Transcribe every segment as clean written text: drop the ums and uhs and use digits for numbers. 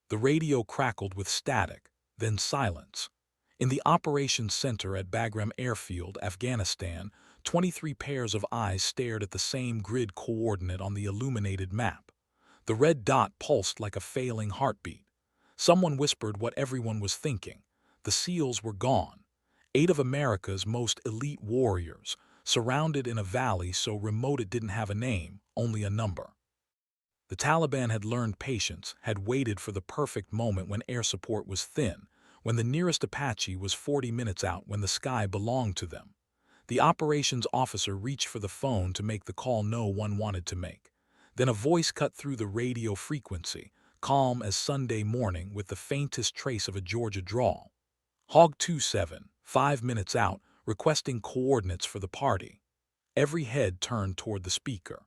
The radio crackled with static, then silence. In the operations center at Bagram Airfield, Afghanistan, 23 pairs of eyes stared at the same grid coordinate on the illuminated map. The red dot pulsed like a failing heartbeat. Someone whispered what everyone was thinking. The SEALs were gone. 8 of America's most elite warriors, surrounded in a valley so remote it didn't have a name, only a number. The Taliban had learned patience, had waited for the perfect moment when air support was thin, when the nearest Apache was 40 minutes out, when the sky belonged to them. The operations officer reached for the phone to make the call no one wanted to make. Then a voice cut through the radio frequency, calm as Sunday morning with the faintest trace of a Georgia drawl. Hog 27, 5 minutes out, requesting coordinates for the party. Every head turned toward the speaker.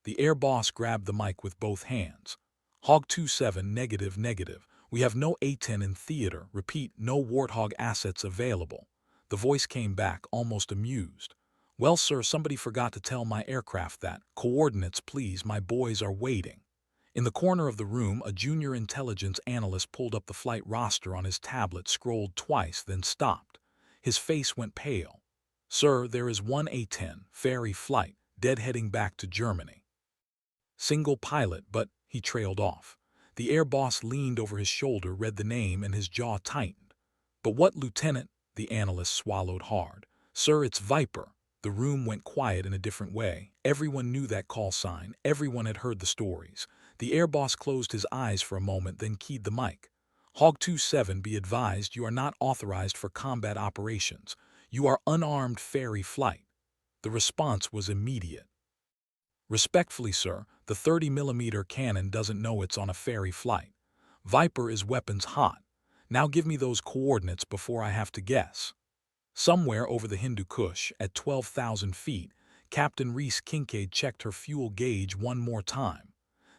The air boss grabbed the mic with both hands. Hog 27, negative, negative. We have no A-10 in theater. Repeat, no Warthog assets available. The voice came back, almost amused. Well, sir, somebody forgot to tell my aircraft that. Coordinates, please, my boys are waiting. In the corner of the room, a junior intelligence analyst pulled up the flight roster on his tablet, scrolled twice, then stopped. His face went pale. Sir, there is one A-10, ferry flight, deadheading back to Germany. Single pilot, but he trailed off. The air boss leaned over his shoulder, read the name, and his jaw tightened. But what, Lieutenant? The analyst swallowed hard. Sir, it's Viper. The room went quiet in a different way. Everyone knew that call sign. Everyone had heard the stories. The air boss closed his eyes for a moment, then keyed the mic. Hog 27, be advised, you are not authorized for combat operations. You are unarmed ferry flight. The response was immediate. Respectfully, sir, the 30mm cannon doesn't know it's on a ferry flight. Viper is weapons hot. Now give me those coordinates before I have to guess. Somewhere over the Hindu Kush, at 12,000 feet, Captain Reese Kincaid checked her fuel gauge one more time.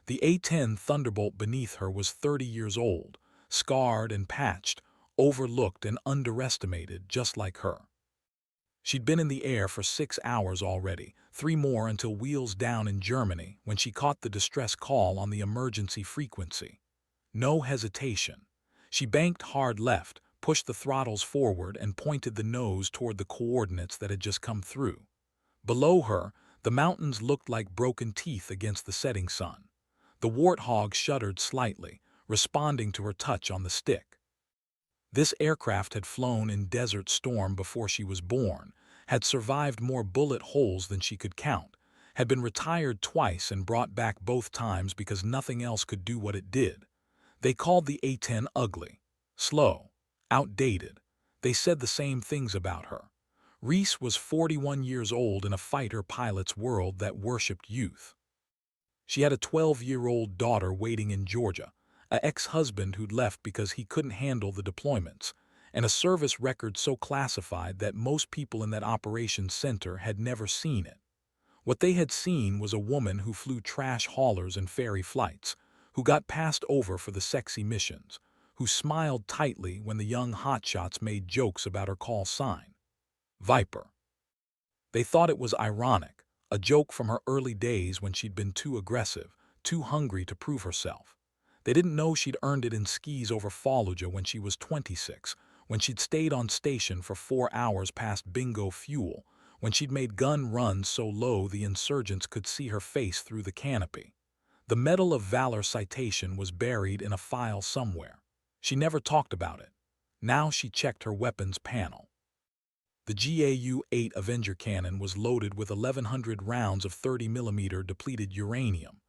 The A-10 Thunderbolt beneath her was 30 years old, scarred and patched, overlooked and underestimated, just like her. She'd been in the air for 6 hours already, 3 more until wheels down in Germany, when she caught the distress call on the emergency frequency. No hesitation. She banked hard left, pushed the throttles forward, and pointed the nose toward the coordinates that had just come through. Below her, the mountains looked like broken teeth against the setting sun. The Warthog shuddered slightly, responding to her touch on the stick. This aircraft had flown in Desert Storm before she was born, had survived more bullet holes than she could count, had been retired twice and brought back both times because nothing else could do what it did. They called the A-10 ugly, slow, outdated. They said the same things about her. Reese was 41 years old in a fighter pilot's world that worshipped youth. She had a 12-year-old daughter waiting in Georgia, an ex-husband who'd left because he couldn't handle the deployments, and a service record so classified that most people in that operations center had never seen it. What they had seen was a woman who flew trash haulers and ferry flights, who got passed over for the sexy missions, who smiled tightly when the young hotshots made jokes about her call sign. Viper. They thought it was ironic, a joke from her early days when she'd been too aggressive, too hungry to prove herself. They didn't know she'd earned it in skis over Fallujah when she was 26, when she'd stayed on station for 4 hours past bingo fuel, when she'd made gun runs so low the insurgents could see her face through the canopy. The Medal of Valor citation was buried in a file somewhere. She never talked about it. Now she checked her weapons panel. The GAU-8 Avenger cannon was loaded with 1,100 rounds of 30mm depleted uranium.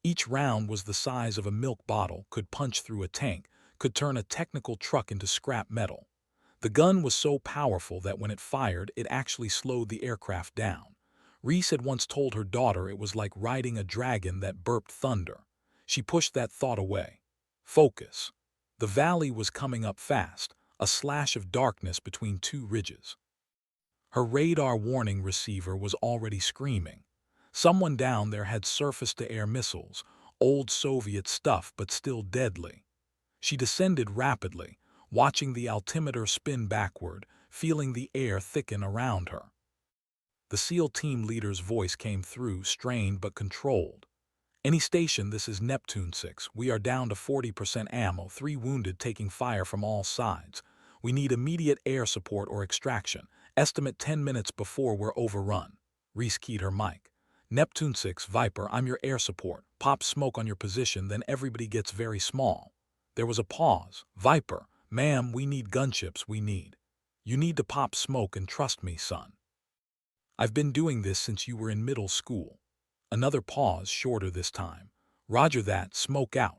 Each round was the size of a milk bottle, could punch through a tank, could turn a technical truck into scrap metal. The gun was so powerful that when it fired, it actually slowed the aircraft down. Reese had once told her daughter it was like riding a dragon that burped thunder. She pushed that thought away. Focus. The valley was coming up fast, a slash of darkness between 2 ridges. Her radar warning receiver was already screaming. Someone down there had surface-to-air missiles, old Soviet stuff but still deadly. She descended rapidly, watching the altimeter spin backward, feeling the air thicken around her. The SEAL team leader's voice came through, strained but controlled. Any station, this is Neptune 6. We are down to 40% ammo, 3 wounded taking fire from all sides. We need immediate air support or extraction. Estimate 10 minutes before we're overrun. Reese keyed her mic. Neptune 6, Viper, I'm your air support. Pop smoke on your position, then everybody gets very small. There was a pause. Viper, ma'am, we need gunships, we need. You need to pop smoke and trust me, son. I've been doing this since you were in middle school. Another pause, shorter this time. Roger that, smoke out.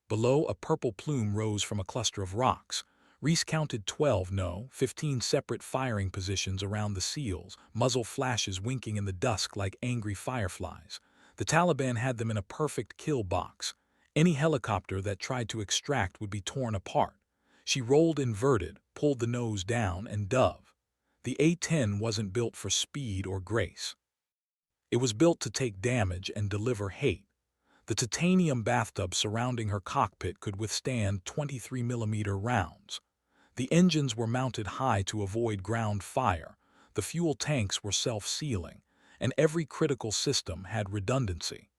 Below, a purple plume rose from a cluster of rocks. Reese counted 12, no, 15 separate firing positions around the seals, muzzle flashes winking in the dusk like angry fireflies. The Taliban had them in a perfect kill box. Any helicopter that tried to extract would be torn apart. She rolled inverted, pulled the nose down, and dove. The A-10 wasn't built for speed or grace. It was built to take damage and deliver hate. The titanium bathtub surrounding her cockpit could withstand 23mm rounds. The engines were mounted high to avoid ground fire, the fuel tanks were self-sealing, and every critical system had redundancy.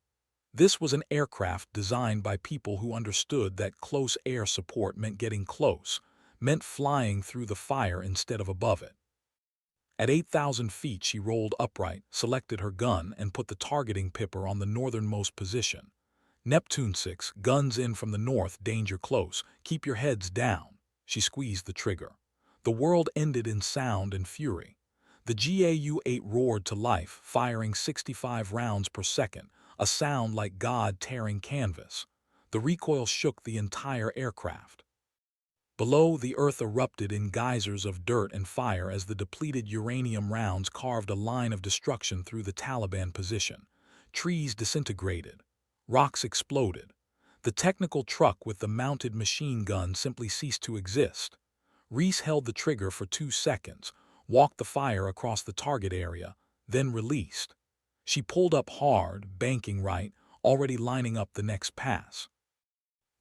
This was an aircraft designed by people who understood that close air support meant getting close, meant flying through the fire instead of above it. At 8,000 feet, she rolled upright, selected her gun, and put the targeting pipper on the northernmost position. Neptune 6, guns in from the north, danger close, keep your heads down. She squeezed the trigger. The world ended in sound and fury. The GAU-8 roared to life, firing 65 rounds per second, a sound like God tearing canvas. The recoil shook the entire aircraft. Below, the earth erupted in geysers of dirt and fire as the depleted uranium rounds carved a line of destruction through the Taliban position. Trees disintegrated. Rocks exploded. The technical truck with the mounted machine gun simply ceased to exist. Reese held the trigger for 2 seconds, walked the fire across the target area, then released. She pulled up hard, banking right, already lining up the next pass.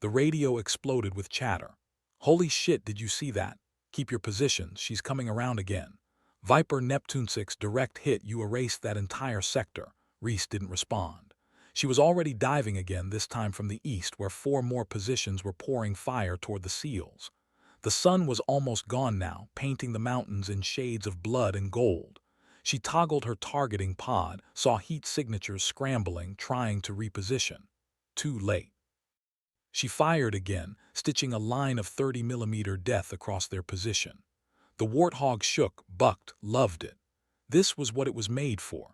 The radio exploded with chatter. Holy shit, did you see that? Keep your positions, she's coming around again. Viper Neptune 6 direct hit, you erased that entire sector. Reese didn't respond. She was already diving again, this time from the east where 4 more positions were pouring fire toward the seals. The sun was almost gone now, painting the mountains in shades of blood and gold. She toggled her targeting pod, saw heat signatures scrambling, trying to reposition. Too late. She fired again, stitching a line of 30mm death across their position. The Warthog shook, bucked, loved it. This was what it was made for.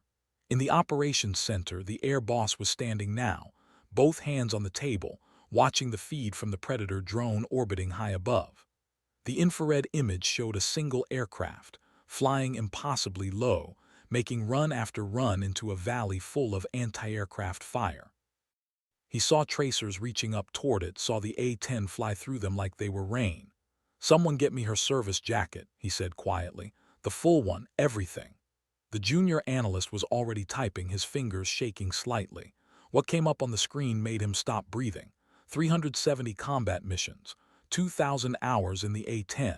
In the operations center, the air boss was standing now, both hands on the table, watching the feed from the Predator drone orbiting high above. The infrared image showed a single aircraft, flying impossibly low, making run after run into a valley full of anti-aircraft fire. He saw tracers reaching up toward it, saw the A-10 fly through them like they were rain. Someone get me her service jacket, he said quietly. The full one, everything. The junior analyst was already typing, his fingers shaking slightly. What came up on the screen made him stop breathing. 370 combat missions, 2,000 hours in the A-10,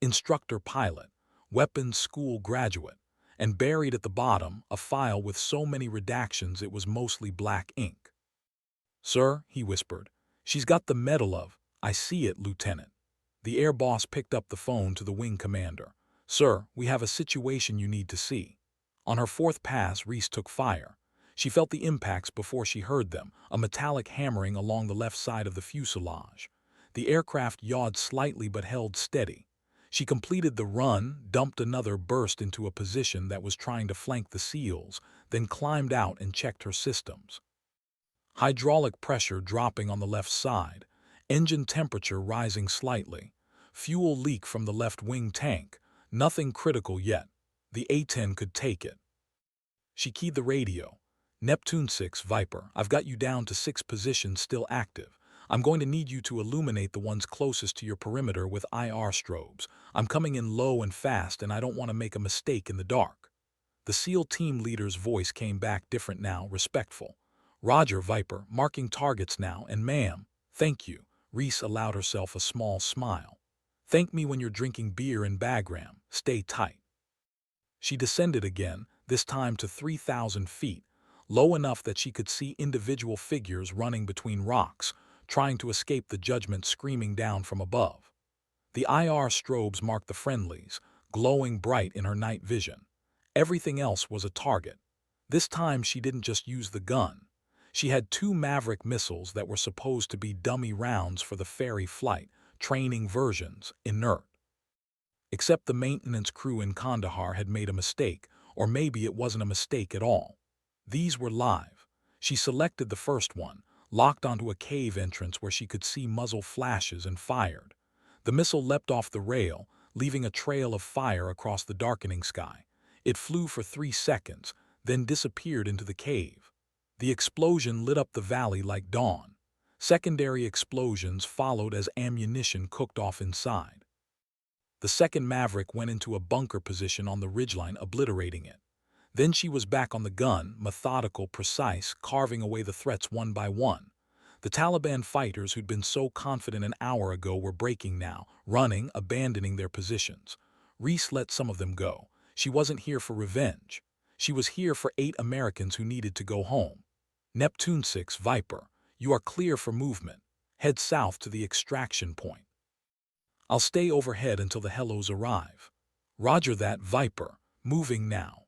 instructor pilot, weapons school graduate, and buried at the bottom, a file with so many redactions it was mostly black ink. Sir, he whispered, she's got the medal of, I see it, Lieutenant. The air boss picked up the phone to the wing commander. Sir, we have a situation you need to see. On her 4th pass, Reese took fire. She felt the impacts before she heard them, a metallic hammering along the left side of the fuselage. The aircraft yawed slightly but held steady. She completed the run, dumped another burst into a position that was trying to flank the seals, then climbed out and checked her systems. Hydraulic pressure dropping on the left side, engine temperature rising slightly, fuel leak from the left wing tank, nothing critical yet. The A-10 could take it. She keyed the radio. Neptune 6, Viper, I've got you down to 6 positions still active. I'm going to need you to illuminate the ones closest to your perimeter with IR strobes. I'm coming in low and fast, and I don't want to make a mistake in the dark. The SEAL team leader's voice came back different now, respectful. Roger, Viper, marking targets now, and ma'am, thank you. Reese allowed herself a small smile. Thank me when you're drinking beer in Bagram. Stay tight. She descended again, this time to 3,000 feet, low enough that she could see individual figures running between rocks, trying to escape the judgment screaming down from above. The IR strobes marked the friendlies, glowing bright in her night vision. Everything else was a target. This time she didn't just use the gun. She had two Maverick missiles that were supposed to be dummy rounds for the ferry flight, training versions, inert. Except the maintenance crew in Kandahar had made a mistake, or maybe it wasn't a mistake at all. These were live. She selected the first one, locked onto a cave entrance where she could see muzzle flashes, and fired. The missile leapt off the rail, leaving a trail of fire across the darkening sky. It flew for 3 seconds, then disappeared into the cave. The explosion lit up the valley like dawn. Secondary explosions followed as ammunition cooked off inside. The second Maverick went into a bunker position on the ridgeline, obliterating it. Then she was back on the gun, methodical, precise, carving away the threats one by one. The Taliban fighters who'd been so confident an hour ago were breaking now, running, abandoning their positions. Reese let some of them go. She wasn't here for revenge. She was here for 8 Americans who needed to go home. Neptune 6, Viper, you are clear for movement. Head south to the extraction point. I'll stay overhead until the Hellos arrive. Roger that, Viper. Moving now.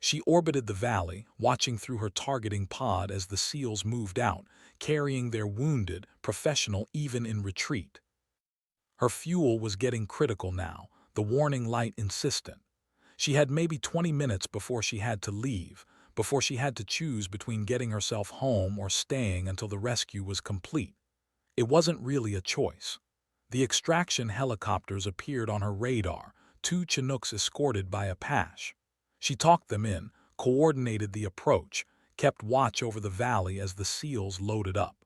She orbited the valley, watching through her targeting pod as the SEALs moved out, carrying their wounded, professional even in retreat. Her fuel was getting critical now, the warning light insistent. She had maybe 20 minutes before she had to leave, before she had to choose between getting herself home or staying until the rescue was complete. It wasn't really a choice. The extraction helicopters appeared on her radar, 2 Chinooks escorted by Apache. She talked them in, coordinated the approach, kept watch over the valley as the SEALs loaded up.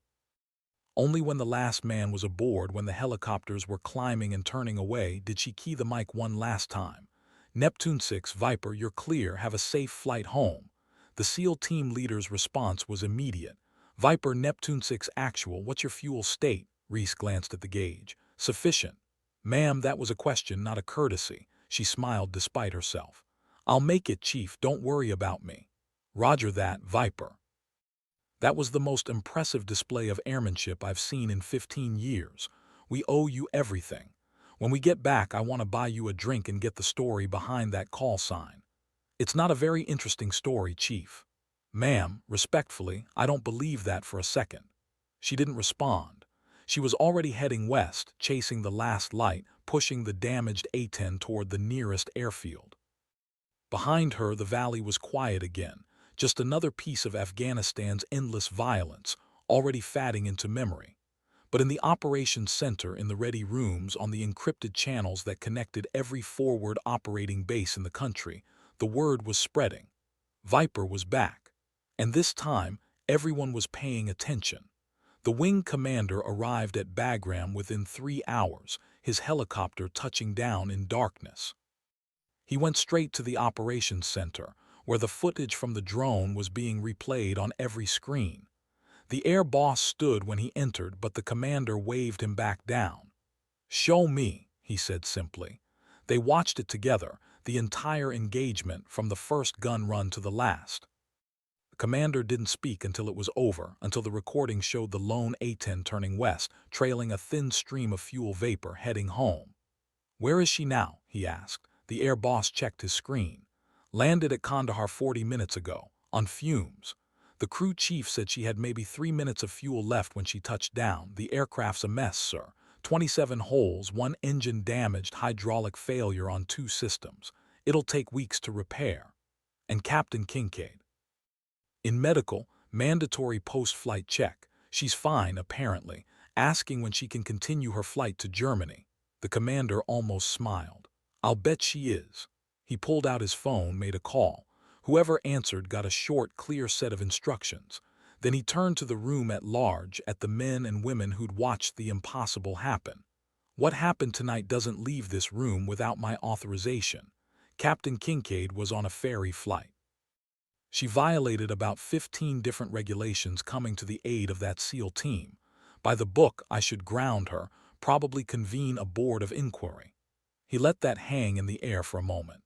Only when the last man was aboard, when the helicopters were climbing and turning away, did she key the mic one last time. Neptune 6, Viper, you're clear, have a safe flight home. The SEAL team leader's response was immediate. Viper, Neptune 6 actual, what's your fuel state? Reese glanced at the gauge. Sufficient. Ma'am, that was a question, not a courtesy. She smiled despite herself. I'll make it, Chief, don't worry about me. Roger that, Viper. That was the most impressive display of airmanship I've seen in 15 years. We owe you everything. When we get back, I want to buy you a drink and get the story behind that call sign. It's not a very interesting story, Chief. Ma'am, respectfully, I don't believe that for a second. She didn't respond. She was already heading west, chasing the last light, pushing the damaged A-10 toward the nearest airfield. Behind her, the valley was quiet again, just another piece of Afghanistan's endless violence, already fading into memory. But in the operations center, in the ready rooms, on the encrypted channels that connected every forward operating base in the country, the word was spreading. Viper was back. And this time, everyone was paying attention. The wing commander arrived at Bagram within 3 hours, his helicopter touching down in darkness. He went straight to the operations center, where the footage from the drone was being replayed on every screen. The air boss stood when he entered, but the commander waved him back down. Show me, he said simply. They watched it together, the entire engagement from the first gun run to the last. The commander didn't speak until it was over, until the recording showed the lone A-10 turning west, trailing a thin stream of fuel vapor heading home. Where is she now? He asked. The air boss checked his screen. Landed at Kandahar 40 minutes ago, on fumes. The crew chief said she had maybe 3 minutes of fuel left when she touched down. The aircraft's a mess, sir. 27 holes, 1 engine damaged, hydraulic failure on 2 systems. It'll take weeks to repair. And Captain Kincaid. In medical, mandatory post-flight check. She's fine, apparently, asking when she can continue her flight to Germany. The commander almost smiled. I'll bet she is. He pulled out his phone, made a call. Whoever answered got a short, clear set of instructions. Then he turned to the room at large, at the men and women who'd watched the impossible happen. What happened tonight doesn't leave this room without my authorization. Captain Kincaid was on a ferry flight. She violated about 15 different regulations coming to the aid of that SEAL team. By the book, I should ground her, probably convene a board of inquiry. He let that hang in the air for a moment.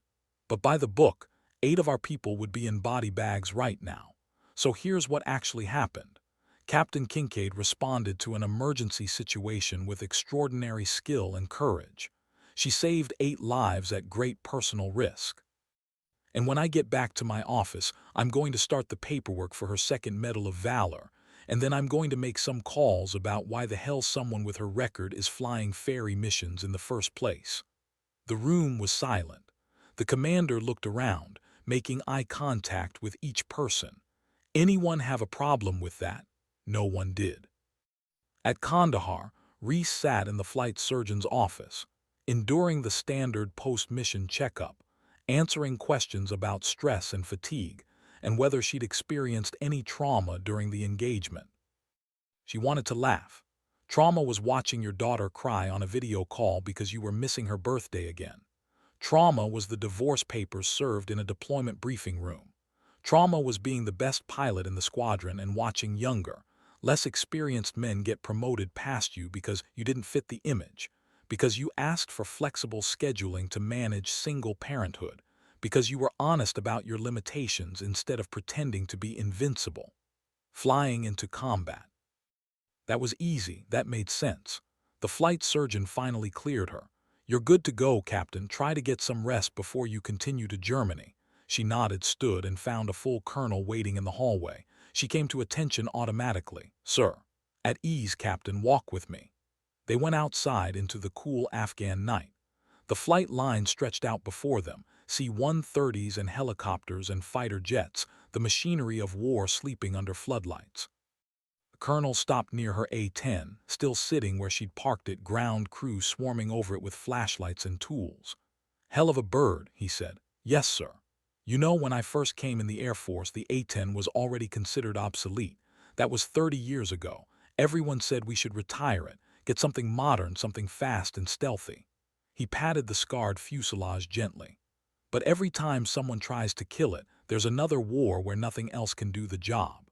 But by the book, 8 of our people would be in body bags right now. So here's what actually happened. Captain Kincaid responded to an emergency situation with extraordinary skill and courage. She saved 8 lives at great personal risk. And when I get back to my office, I'm going to start the paperwork for her second Medal of Valor, and then I'm going to make some calls about why the hell someone with her record is flying ferry missions in the first place. The room was silent. The commander looked around, making eye contact with each person. Anyone have a problem with that? No one did. At Kandahar, Reese sat in the flight surgeon's office, enduring the standard post-mission checkup, answering questions about stress and fatigue, and whether she'd experienced any trauma during the engagement. She wanted to laugh. Trauma was watching your daughter cry on a video call because you were missing her birthday again. Trauma was the divorce papers served in a deployment briefing room. Trauma was being the best pilot in the squadron and watching younger, less experienced men get promoted past you because you didn't fit the image, because you asked for flexible scheduling to manage single parenthood, because you were honest about your limitations instead of pretending to be invincible. Flying into combat. That was easy, that made sense. The flight surgeon finally cleared her. "You're good to go, Captain. Try to get some rest before you continue to Germany." She nodded, stood, and found a full colonel waiting in the hallway. She came to attention automatically. "Sir." "At ease, Captain. Walk with me." They went outside into the cool Afghan night. The flight line stretched out before them, C-130s and helicopters and fighter jets, the machinery of war sleeping under floodlights. The colonel stopped near her A-10, still sitting where she'd parked it, ground crew swarming over it with flashlights and tools. "Hell of a bird," he said. "Yes, sir. You know, when I first came in the Air Force, the A-10 was already considered obsolete. That was 30 years ago. Everyone said we should retire it, get something modern, something fast and stealthy." He patted the scarred fuselage gently. "But every time someone tries to kill it, there's another war where nothing else can do the job."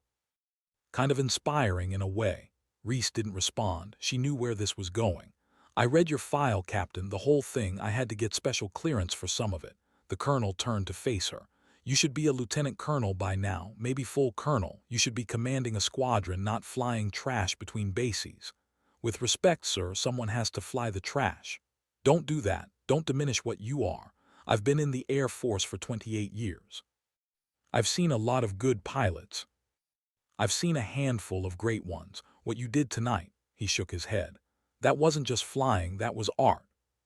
Kind of inspiring in a way. Reese didn't respond. She knew where this was going. "I read your file, Captain, the whole thing. I had to get special clearance for some of it." The colonel turned to face her. "You should be a lieutenant colonel by now, maybe full colonel. You should be commanding a squadron, not flying trash between bases." "With respect, sir, someone has to fly the trash." "Don't do that. Don't diminish what you are. I've been in the Air Force for 28 years. I've seen a lot of good pilots. I've seen a handful of great ones. What you did tonight," he shook his head. "That wasn't just flying, that was art."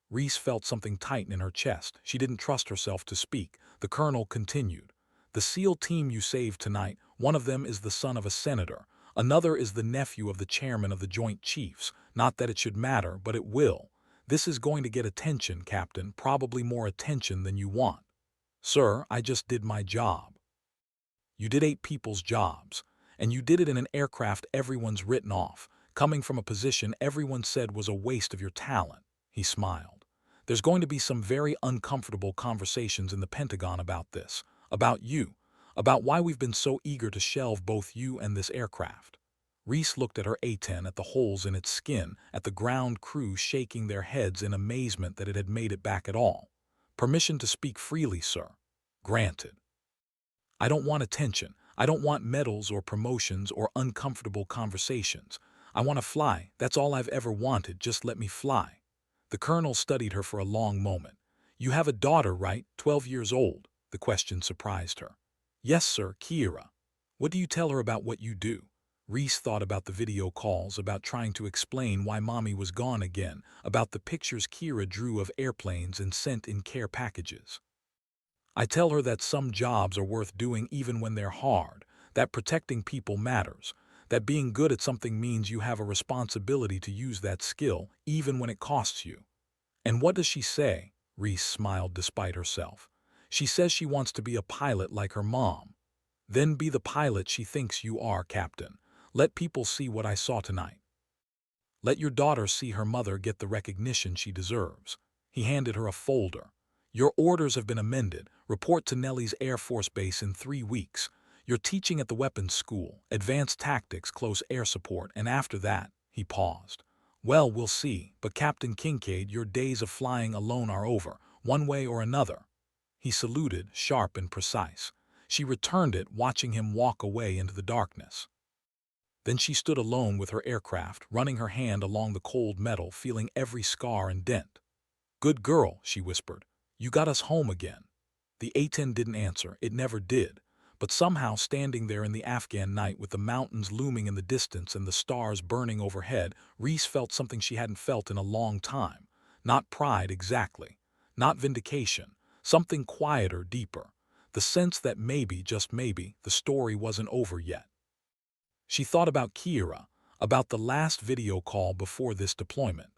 Reese felt something tighten in her chest. She didn't trust herself to speak. The colonel continued. "The SEAL team you saved tonight, one of them is the son of a senator. Another is the nephew of the chairman of the Joint Chiefs. Not that it should matter, but it will. This is going to get attention, Captain, probably more attention than you want." "Sir, I just did my job." "You did 8 people's jobs. And you did it in an aircraft everyone's written off, coming from a position everyone said was a waste of your talent." He smiled. "There's going to be some very uncomfortable conversations in the Pentagon about this, about you, about why we've been so eager to shelve both you and this aircraft." Reese looked at her A-10, at the holes in its skin, at the ground crew shaking their heads in amazement that it had made it back at all. "Permission to speak freely, sir." "Granted." "I don't want attention. I don't want medals or promotions or uncomfortable conversations. I want to fly. That's all I've ever wanted. Just let me fly." The colonel studied her for a long moment. "You have a daughter, right? 12 years old?" The question surprised her. "Yes, sir, Kiera." "What do you tell her about what you do?" Reese thought about the video calls, about trying to explain why mommy was gone again, about the pictures Kiera drew of airplanes and sent in care packages. "I tell her that some jobs are worth doing even when they're hard, that protecting people matters, that being good at something means you have a responsibility to use that skill, even when it costs you." "And what does she say?" Reese smiled despite herself. "She says she wants to be a pilot like her mom." "Then be the pilot she thinks you are, Captain. Let people see what I saw tonight. Let your daughter see her mother get the recognition she deserves." He handed her a folder. "Your orders have been amended. Report to Nellie's Air Force Base in 3 weeks. You're teaching at the weapons school, advanced tactics, close air support, and after that," he paused. "Well, we'll see, but Captain Kincaid, your days of flying alone are over, one way or another." He saluted, sharp and precise. She returned it, watching him walk away into the darkness. Then she stood alone with her aircraft, running her hand along the cold metal, feeling every scar and dent. "Good girl," she whispered. "You got us home again." The A-10 didn't answer. It never did. But somehow, standing there in the Afghan night with the mountains looming in the distance and the stars burning overhead, Reese felt something she hadn't felt in a long time. Not pride exactly. Not vindication. Something quieter, deeper. The sense that maybe, just maybe, the story wasn't over yet. She thought about Kira, about the last video call before this deployment.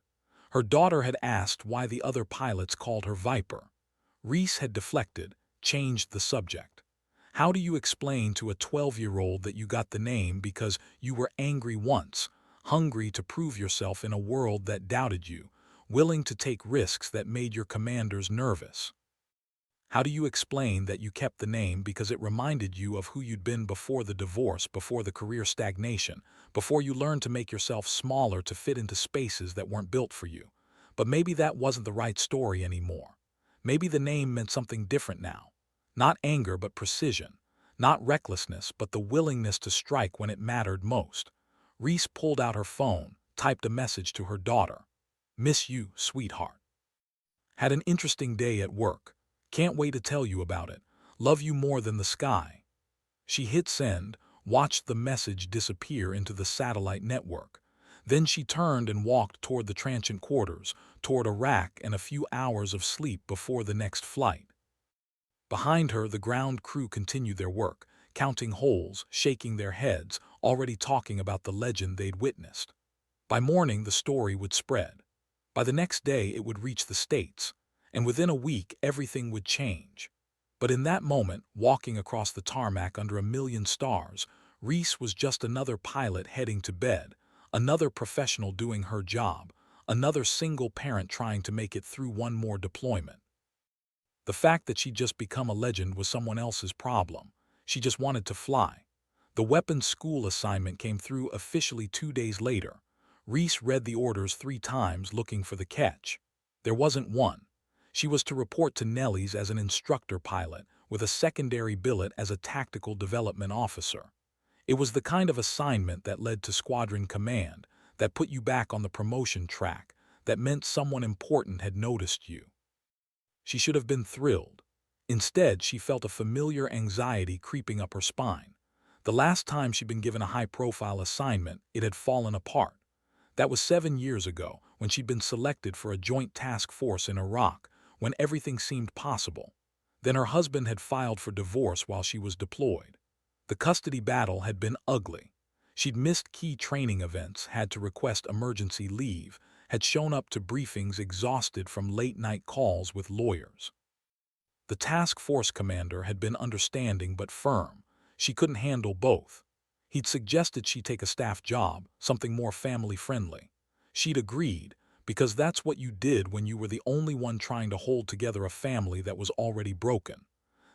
Her daughter had asked why the other pilots called her Viper. Reese had deflected, changed the subject. How do you explain to a 12-year-old that you got the name because you were angry once, hungry to prove yourself in a world that doubted you, willing to take risks that made your commanders nervous? How do you explain that you kept the name because it reminded you of who you'd been before the divorce, before the career stagnation, before you learned to make yourself smaller to fit into spaces that weren't built for you? But maybe that wasn't the right story anymore. Maybe the name meant something different now. Not anger, but precision. Not recklessness, but the willingness to strike when it mattered most. Reese pulled out her phone, typed a message to her daughter. "Miss you, sweetheart. Had an interesting day at work. Can't wait to tell you about it. Love you more than the sky." She hit send, watched the message disappear into the satellite network. Then she turned and walked toward the transient quarters, toward a rack and a few hours of sleep before the next flight. Behind her, the ground crew continued their work, counting holes, shaking their heads, already talking about the legend they'd witnessed. By morning, the story would spread. By the next day, it would reach the States. And within a week, everything would change. But in that moment, walking across the tarmac under a million stars, Reese was just another pilot heading to bed, another professional doing her job, another single parent trying to make it through one more deployment. The fact that she'd just become a legend was someone else's problem. She just wanted to fly. The weapons school assignment came through officially 2 days later. Reese read the orders 3 times, looking for the catch. There wasn't one. She was to report to Nellie's as an instructor pilot, with a secondary billet as a tactical development officer. It was the kind of assignment that led to squadron command, that put you back on the promotion track, that meant someone important had noticed you. She should have been thrilled. Instead, she felt a familiar anxiety creeping up her spine. The last time she'd been given a high-profile assignment, it had fallen apart. That was 7 years ago, when she'd been selected for a joint task force in Iraq, when everything seemed possible. Then her husband had filed for divorce while she was deployed. The custody battle had been ugly. She'd missed key training events, had to request emergency leave, had shown up to briefings exhausted from late-night calls with lawyers. The task force commander had been understanding but firm. She couldn't handle both. He'd suggested she take a staff job, something more family-friendly. She'd agreed, because that's what you did when you were the only one trying to hold together a family that was already broken.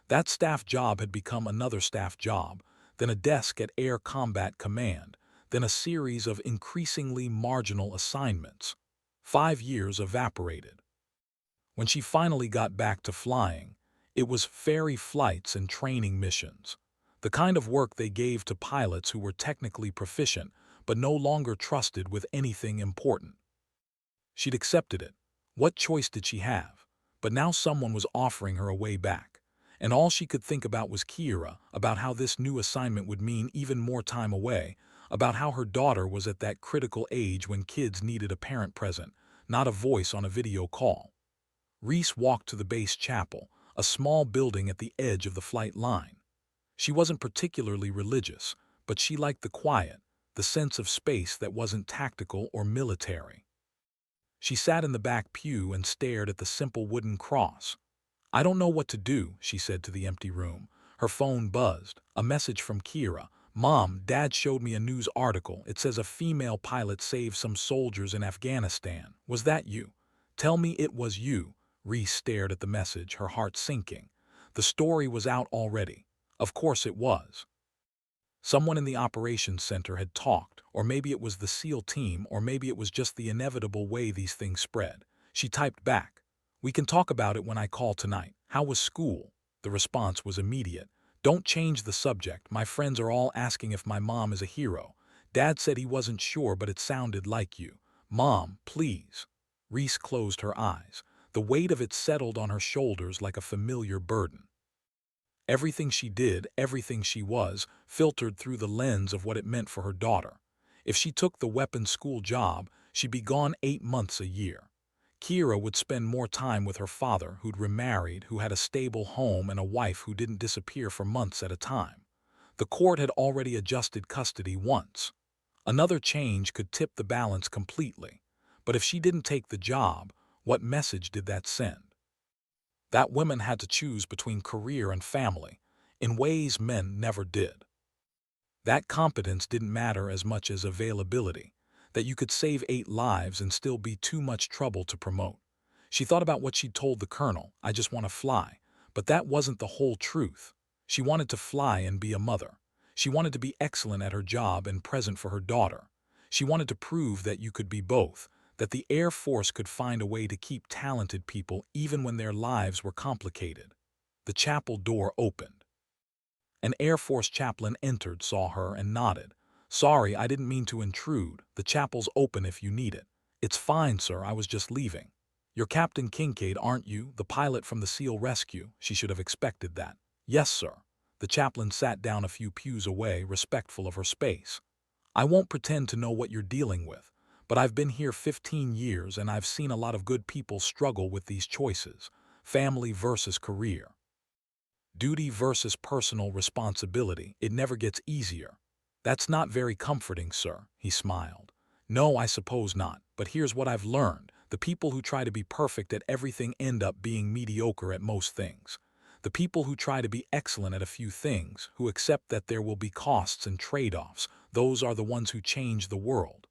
That staff job had become another staff job, then a desk at Air Combat Command, then a series of increasingly marginal assignments. 5 years evaporated. When she finally got back to flying, it was ferry flights and training missions, the kind of work they gave to pilots who were technically proficient but no longer trusted with anything important. She'd accepted it. What choice did she have? But now someone was offering her a way back. And all she could think about was Kira, about how this new assignment would mean even more time away, about how her daughter was at that critical age when kids needed a parent present, not a voice on a video call. Reese walked to the base chapel, a small building at the edge of the flight line. She wasn't particularly religious, but she liked the quiet, the sense of space that wasn't tactical or military. She sat in the back pew and stared at the simple wooden cross. "I don't know what to do," she said to the empty room. Her phone buzzed. A message from Kira. "Mom, Dad showed me a news article. It says a female pilot saved some soldiers in Afghanistan. Was that you? Tell me it was you." Reese stared at the message, her heart sinking. The story was out already. Of course it was. Someone in the operations center had talked, or maybe it was the SEAL team, or maybe it was just the inevitable way these things spread. She typed back, "We can talk about it when I call tonight. How was school?" The response was immediate. Don't change the subject. My friends are all asking if my mom is a hero. Dad said he wasn't sure, but it sounded like you. Mom, please. Reese closed her eyes. The weight of it settled on her shoulders like a familiar burden. Everything she did, everything she was, filtered through the lens of what it meant for her daughter. If she took the weapons school job, she'd be gone 8 months a year. Kira would spend more time with her father, who'd remarried, who had a stable home and a wife who didn't disappear for months at a time. The court had already adjusted custody once. Another change could tip the balance completely. But if she didn't take the job, what message did that send? That women had to choose between career and family, in ways men never did. That competence didn't matter as much as availability, that you could save 8 lives and still be too much trouble to promote. She thought about what she'd told the colonel, I just want to fly. But that wasn't the whole truth. She wanted to fly and be a mother. She wanted to be excellent at her job and present for her daughter. She wanted to prove that you could be both, that the Air Force could find a way to keep talented people even when their lives were complicated. The chapel door opened. An Air Force chaplain entered, saw her, and nodded. Sorry, I didn't mean to intrude. The chapel's open if you need it. It's fine, sir, I was just leaving. You're Captain Kincaid, aren't you, the pilot from the SEAL rescue? She should have expected that. Yes, sir. The chaplain sat down a few pews away, respectful of her space. I won't pretend to know what you're dealing with, but I've been here 15 years and I've seen a lot of good people struggle with these choices. Family versus career. Duty versus personal responsibility. It never gets easier. That's not very comforting, sir, he smiled. No, I suppose not, but here's what I've learned. The people who try to be perfect at everything end up being mediocre at most things. The people who try to be excellent at a few things, who accept that there will be costs and trade-offs, those are the ones who change the world.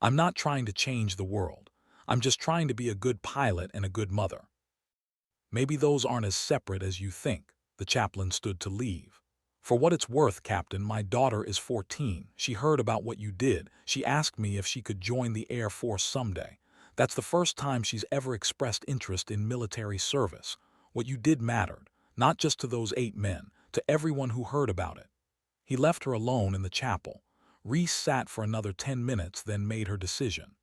I'm not trying to change the world. I'm just trying to be a good pilot and a good mother. Maybe those aren't as separate as you think. The chaplain stood to leave. For what it's worth, Captain, my daughter is 14. She heard about what you did. She asked me if she could join the Air Force someday. That's the first time she's ever expressed interest in military service. What you did mattered, not just to those 8 men, to everyone who heard about it. He left her alone in the chapel. Reese sat for another 10 minutes, then made her decision.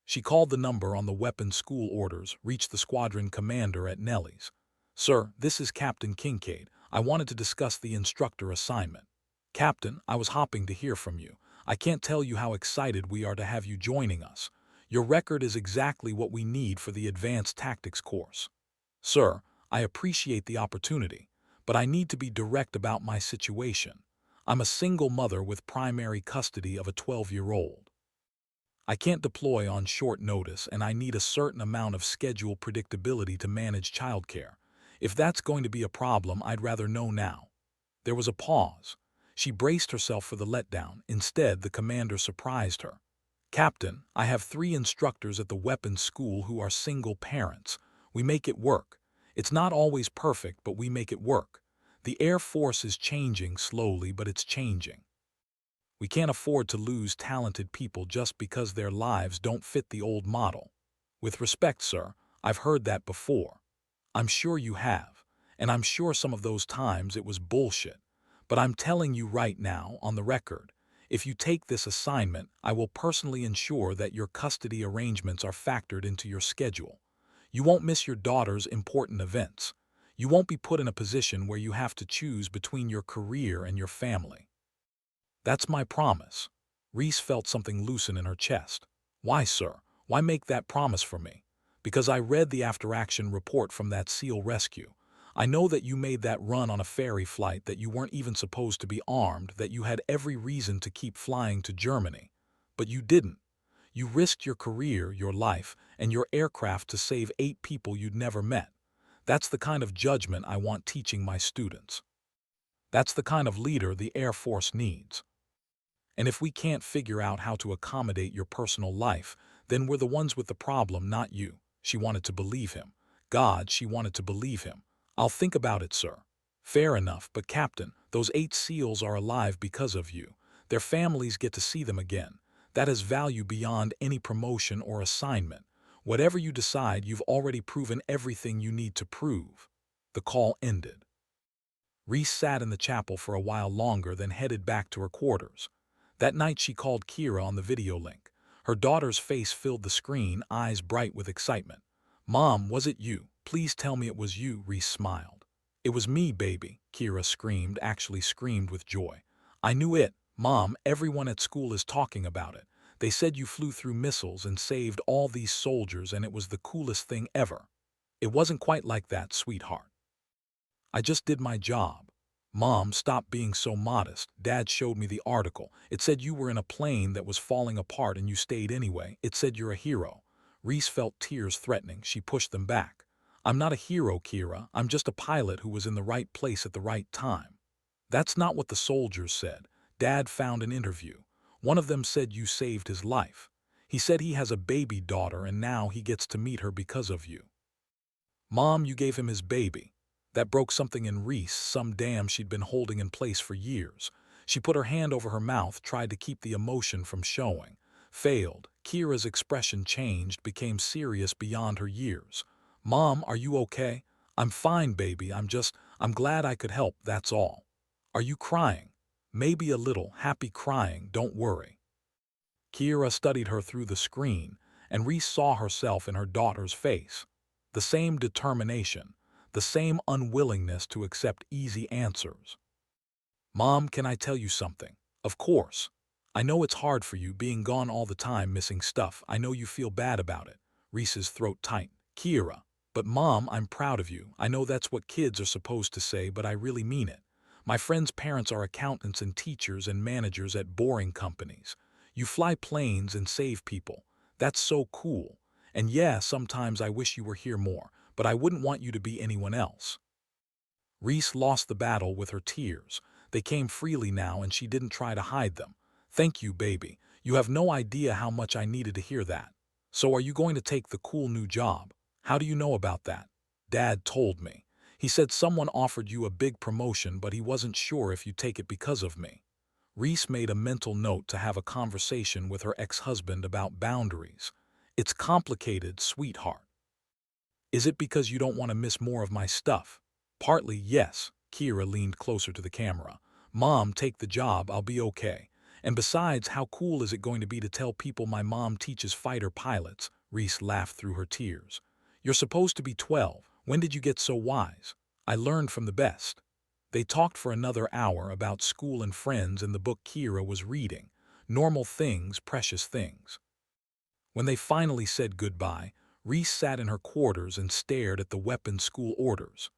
She called the number on the weapons school orders, reached the squadron commander at Nellie's. Sir, this is Captain Kincaid. I wanted to discuss the instructor assignment. Captain, I was hoping to hear from you. I can't tell you how excited we are to have you joining us. Your record is exactly what we need for the advanced tactics course. Sir, I appreciate the opportunity, but I need to be direct about my situation. I'm a single mother with primary custody of a 12-year-old. I can't deploy on short notice, and I need a certain amount of schedule predictability to manage childcare. If that's going to be a problem, I'd rather know now. There was a pause. She braced herself for the letdown. Instead, the commander surprised her. Captain, I have 3 instructors at the weapons school who are single parents. We make it work. It's not always perfect, but we make it work. The Air Force is changing slowly, but it's changing. We can't afford to lose talented people just because their lives don't fit the old model. With respect, sir, I've heard that before. I'm sure you have, and I'm sure some of those times it was bullshit. But I'm telling you right now, on the record, if you take this assignment, I will personally ensure that your custody arrangements are factored into your schedule. You won't miss your daughter's important events. You won't be put in a position where you have to choose between your career and your family. That's my promise. Reese felt something loosen in her chest. Why, sir? Why make that promise for me? Because I read the after-action report from that SEAL rescue. I know that you made that run on a ferry flight, that you weren't even supposed to be armed, that you had every reason to keep flying to Germany. But you didn't. You risked your career, your life, and your aircraft to save 8 people you'd never met. That's the kind of judgment I want teaching my students. That's the kind of leader the Air Force needs. And if we can't figure out how to accommodate your personal life, then we're the ones with the problem, not you. She wanted to believe him. God, she wanted to believe him. I'll think about it, sir. Fair enough, but Captain, those 8 SEALs are alive because of you. Their families get to see them again. That has value beyond any promotion or assignment. Whatever you decide, you've already proven everything you need to prove. The call ended. Reese sat in the chapel for a while longer, then headed back to her quarters. That night she called Kira on the video link. Her daughter's face filled the screen, eyes bright with excitement. "Mom, was it you? Please tell me it was you," Reese smiled. "It was me, baby," Kira screamed, actually screamed with joy. "I knew it. Mom, everyone at school is talking about it. They said you flew through missiles and saved all these soldiers, and it was the coolest thing ever." "It wasn't quite like that, sweetheart. I just did my job." "Mom, stop being so modest. Dad showed me the article. It said you were in a plane that was falling apart and you stayed anyway. It said you're a hero." Reese felt tears threatening. She pushed them back. "I'm not a hero, Kira. I'm just a pilot who was in the right place at the right time." "That's not what the soldiers said. Dad found an interview. One of them said you saved his life. He said he has a baby daughter and now he gets to meet her because of you." "Mom, you gave him his baby." That broke something in Reese, some dam she'd been holding in place for years. She put her hand over her mouth, tried to keep the emotion from showing. Failed. Kira's expression changed, became serious beyond her years. "Mom, are you okay?" "I'm fine, baby. I'm glad I could help, that's all." "Are you crying?" "Maybe a little. Happy crying, don't worry." Kira studied her through the screen, and Reese saw herself in her daughter's face. The same determination, the same unwillingness to accept easy answers. "Mom, can I tell you something?" "Of course. I know it's hard for you, being gone all the time, missing stuff. I know you feel bad about it." Reese's throat tightened. "Kira." "But Mom, I'm proud of you. I know that's what kids are supposed to say, but I really mean it. My friends' parents are accountants and teachers and managers at boring companies. You fly planes and save people. That's so cool. And yeah, sometimes I wish you were here more, but I wouldn't want you to be anyone else." Reese lost the battle with her tears. They came freely now, and she didn't try to hide them. "Thank you, baby. You have no idea how much I needed to hear that. So are you going to take the cool new job?" "How do you know about that?" "Dad told me. He said someone offered you a big promotion, but he wasn't sure if you'd take it because of me." Reese made a mental note to have a conversation with her ex-husband about boundaries. "It's complicated, sweetheart. Is it because you don't want to miss more of my stuff?" "Partly, yes." Kira leaned closer to the camera. "Mom, take the job, I'll be okay. And besides, how cool is it going to be to tell people my mom teaches fighter pilots?" Reese laughed through her tears. "You're supposed to be 12. When did you get so wise?" "I learned from the best." They talked for another hour about school and friends and the book Kira was reading. Normal Things, Precious Things. When they finally said goodbye, Reese sat in her quarters and stared at the weapons school orders.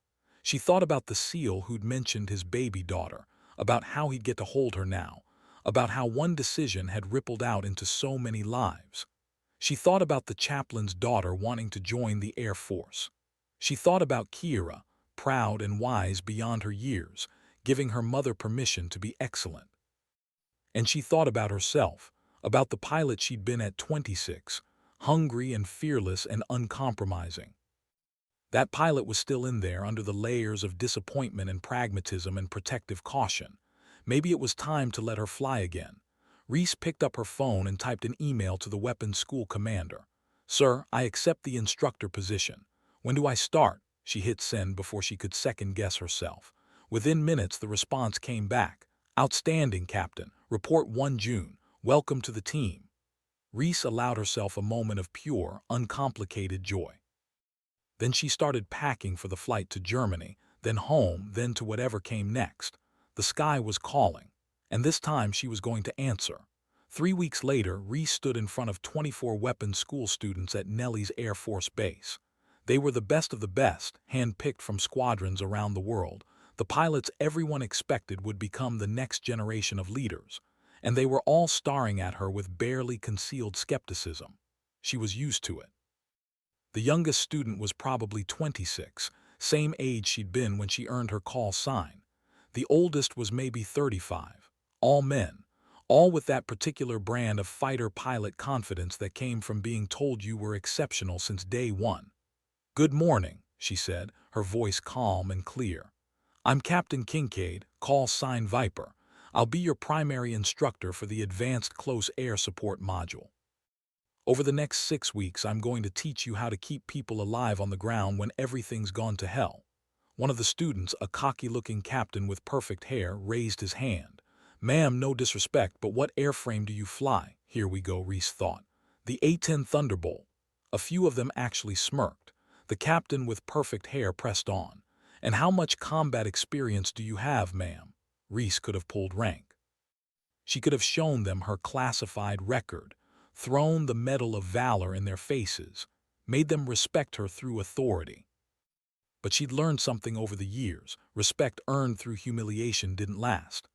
She thought about the SEAL who'd mentioned his baby daughter, about how he'd get to hold her now, about how one decision had rippled out into so many lives. She thought about the chaplain's daughter wanting to join the Air Force. She thought about Kira, proud and wise beyond her years, giving her mother permission to be excellent. And she thought about herself, about the pilot she'd been at 26, hungry and fearless and uncompromising. That pilot was still in there under the layers of disappointment and pragmatism and protective caution. Maybe it was time to let her fly again. Reese picked up her phone and typed an email to the weapons school commander. "Sir, I accept the instructor position. When do I start?" She hit send before she could second-guess herself. Within minutes, the response came back. "Outstanding, Captain. Report 1 June. Welcome to the team." Reese allowed herself a moment of pure, uncomplicated joy. Then she started packing for the flight to Germany, then home, then to whatever came next. The sky was calling, and this time she was going to answer. 3 weeks later, Reese stood in front of 24 weapons school students at Nellis Air Force Base. They were the best of the best, hand-picked from squadrons around the world, the pilots everyone expected would become the next generation of leaders, and they were all staring at her with barely concealed skepticism. She was used to it. The youngest student was probably 26, same age she'd been when she earned her call sign. The oldest was maybe 35. All men, all with that particular brand of fighter pilot confidence that came from being told you were exceptional since day one. "Good morning," she said, her voice calm and clear. "I'm Captain Kincaid, call sign Viper. I'll be your primary instructor for the Advanced Close Air Support module. Over the next 6 weeks, I'm going to teach you how to keep people alive on the ground when everything's gone to hell. One of the students, a cocky-looking captain with perfect hair, raised his hand. "Ma'am, no disrespect, but what airframe do you fly?" "Here we go," Reese thought. "The A-10 Thunderbolt." A few of them actually smirked. The captain with perfect hair pressed on. "And how much combat experience do you have, ma'am?" Reese could have pulled rank. She could have shown them her classified record, thrown the Medal of Valor in their faces, made them respect her through authority. But she'd learned something over the years. Respect earned through humiliation didn't last.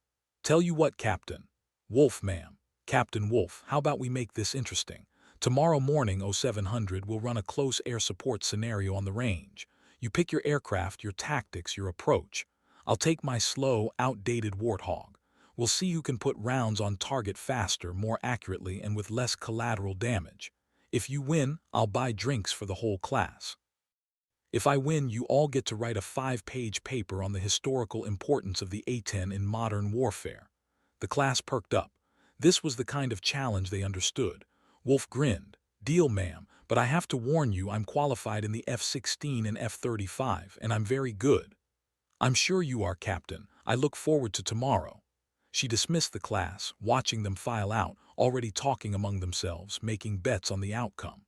"Tell you what, Captain." "Wolf, ma'am." "Captain Wolf, how about we make this interesting? Tomorrow morning, 0700, we'll run a close air support scenario on the range. You pick your aircraft, your tactics, your approach. I'll take my slow, outdated Warthog. We'll see who can put rounds on target faster, more accurately, and with less collateral damage. If you win, I'll buy drinks for the whole class. If I win, you all get to write a 5-page paper on the historical importance of the A-10 in modern warfare." The class perked up. This was the kind of challenge they understood. Wolf grinned. "Deal, ma'am, but I have to warn you I'm qualified in the F-16 and F-35, and I'm very good." "I'm sure you are, Captain. I look forward to tomorrow." She dismissed the class, watching them file out, already talking among themselves, making bets on the outcome.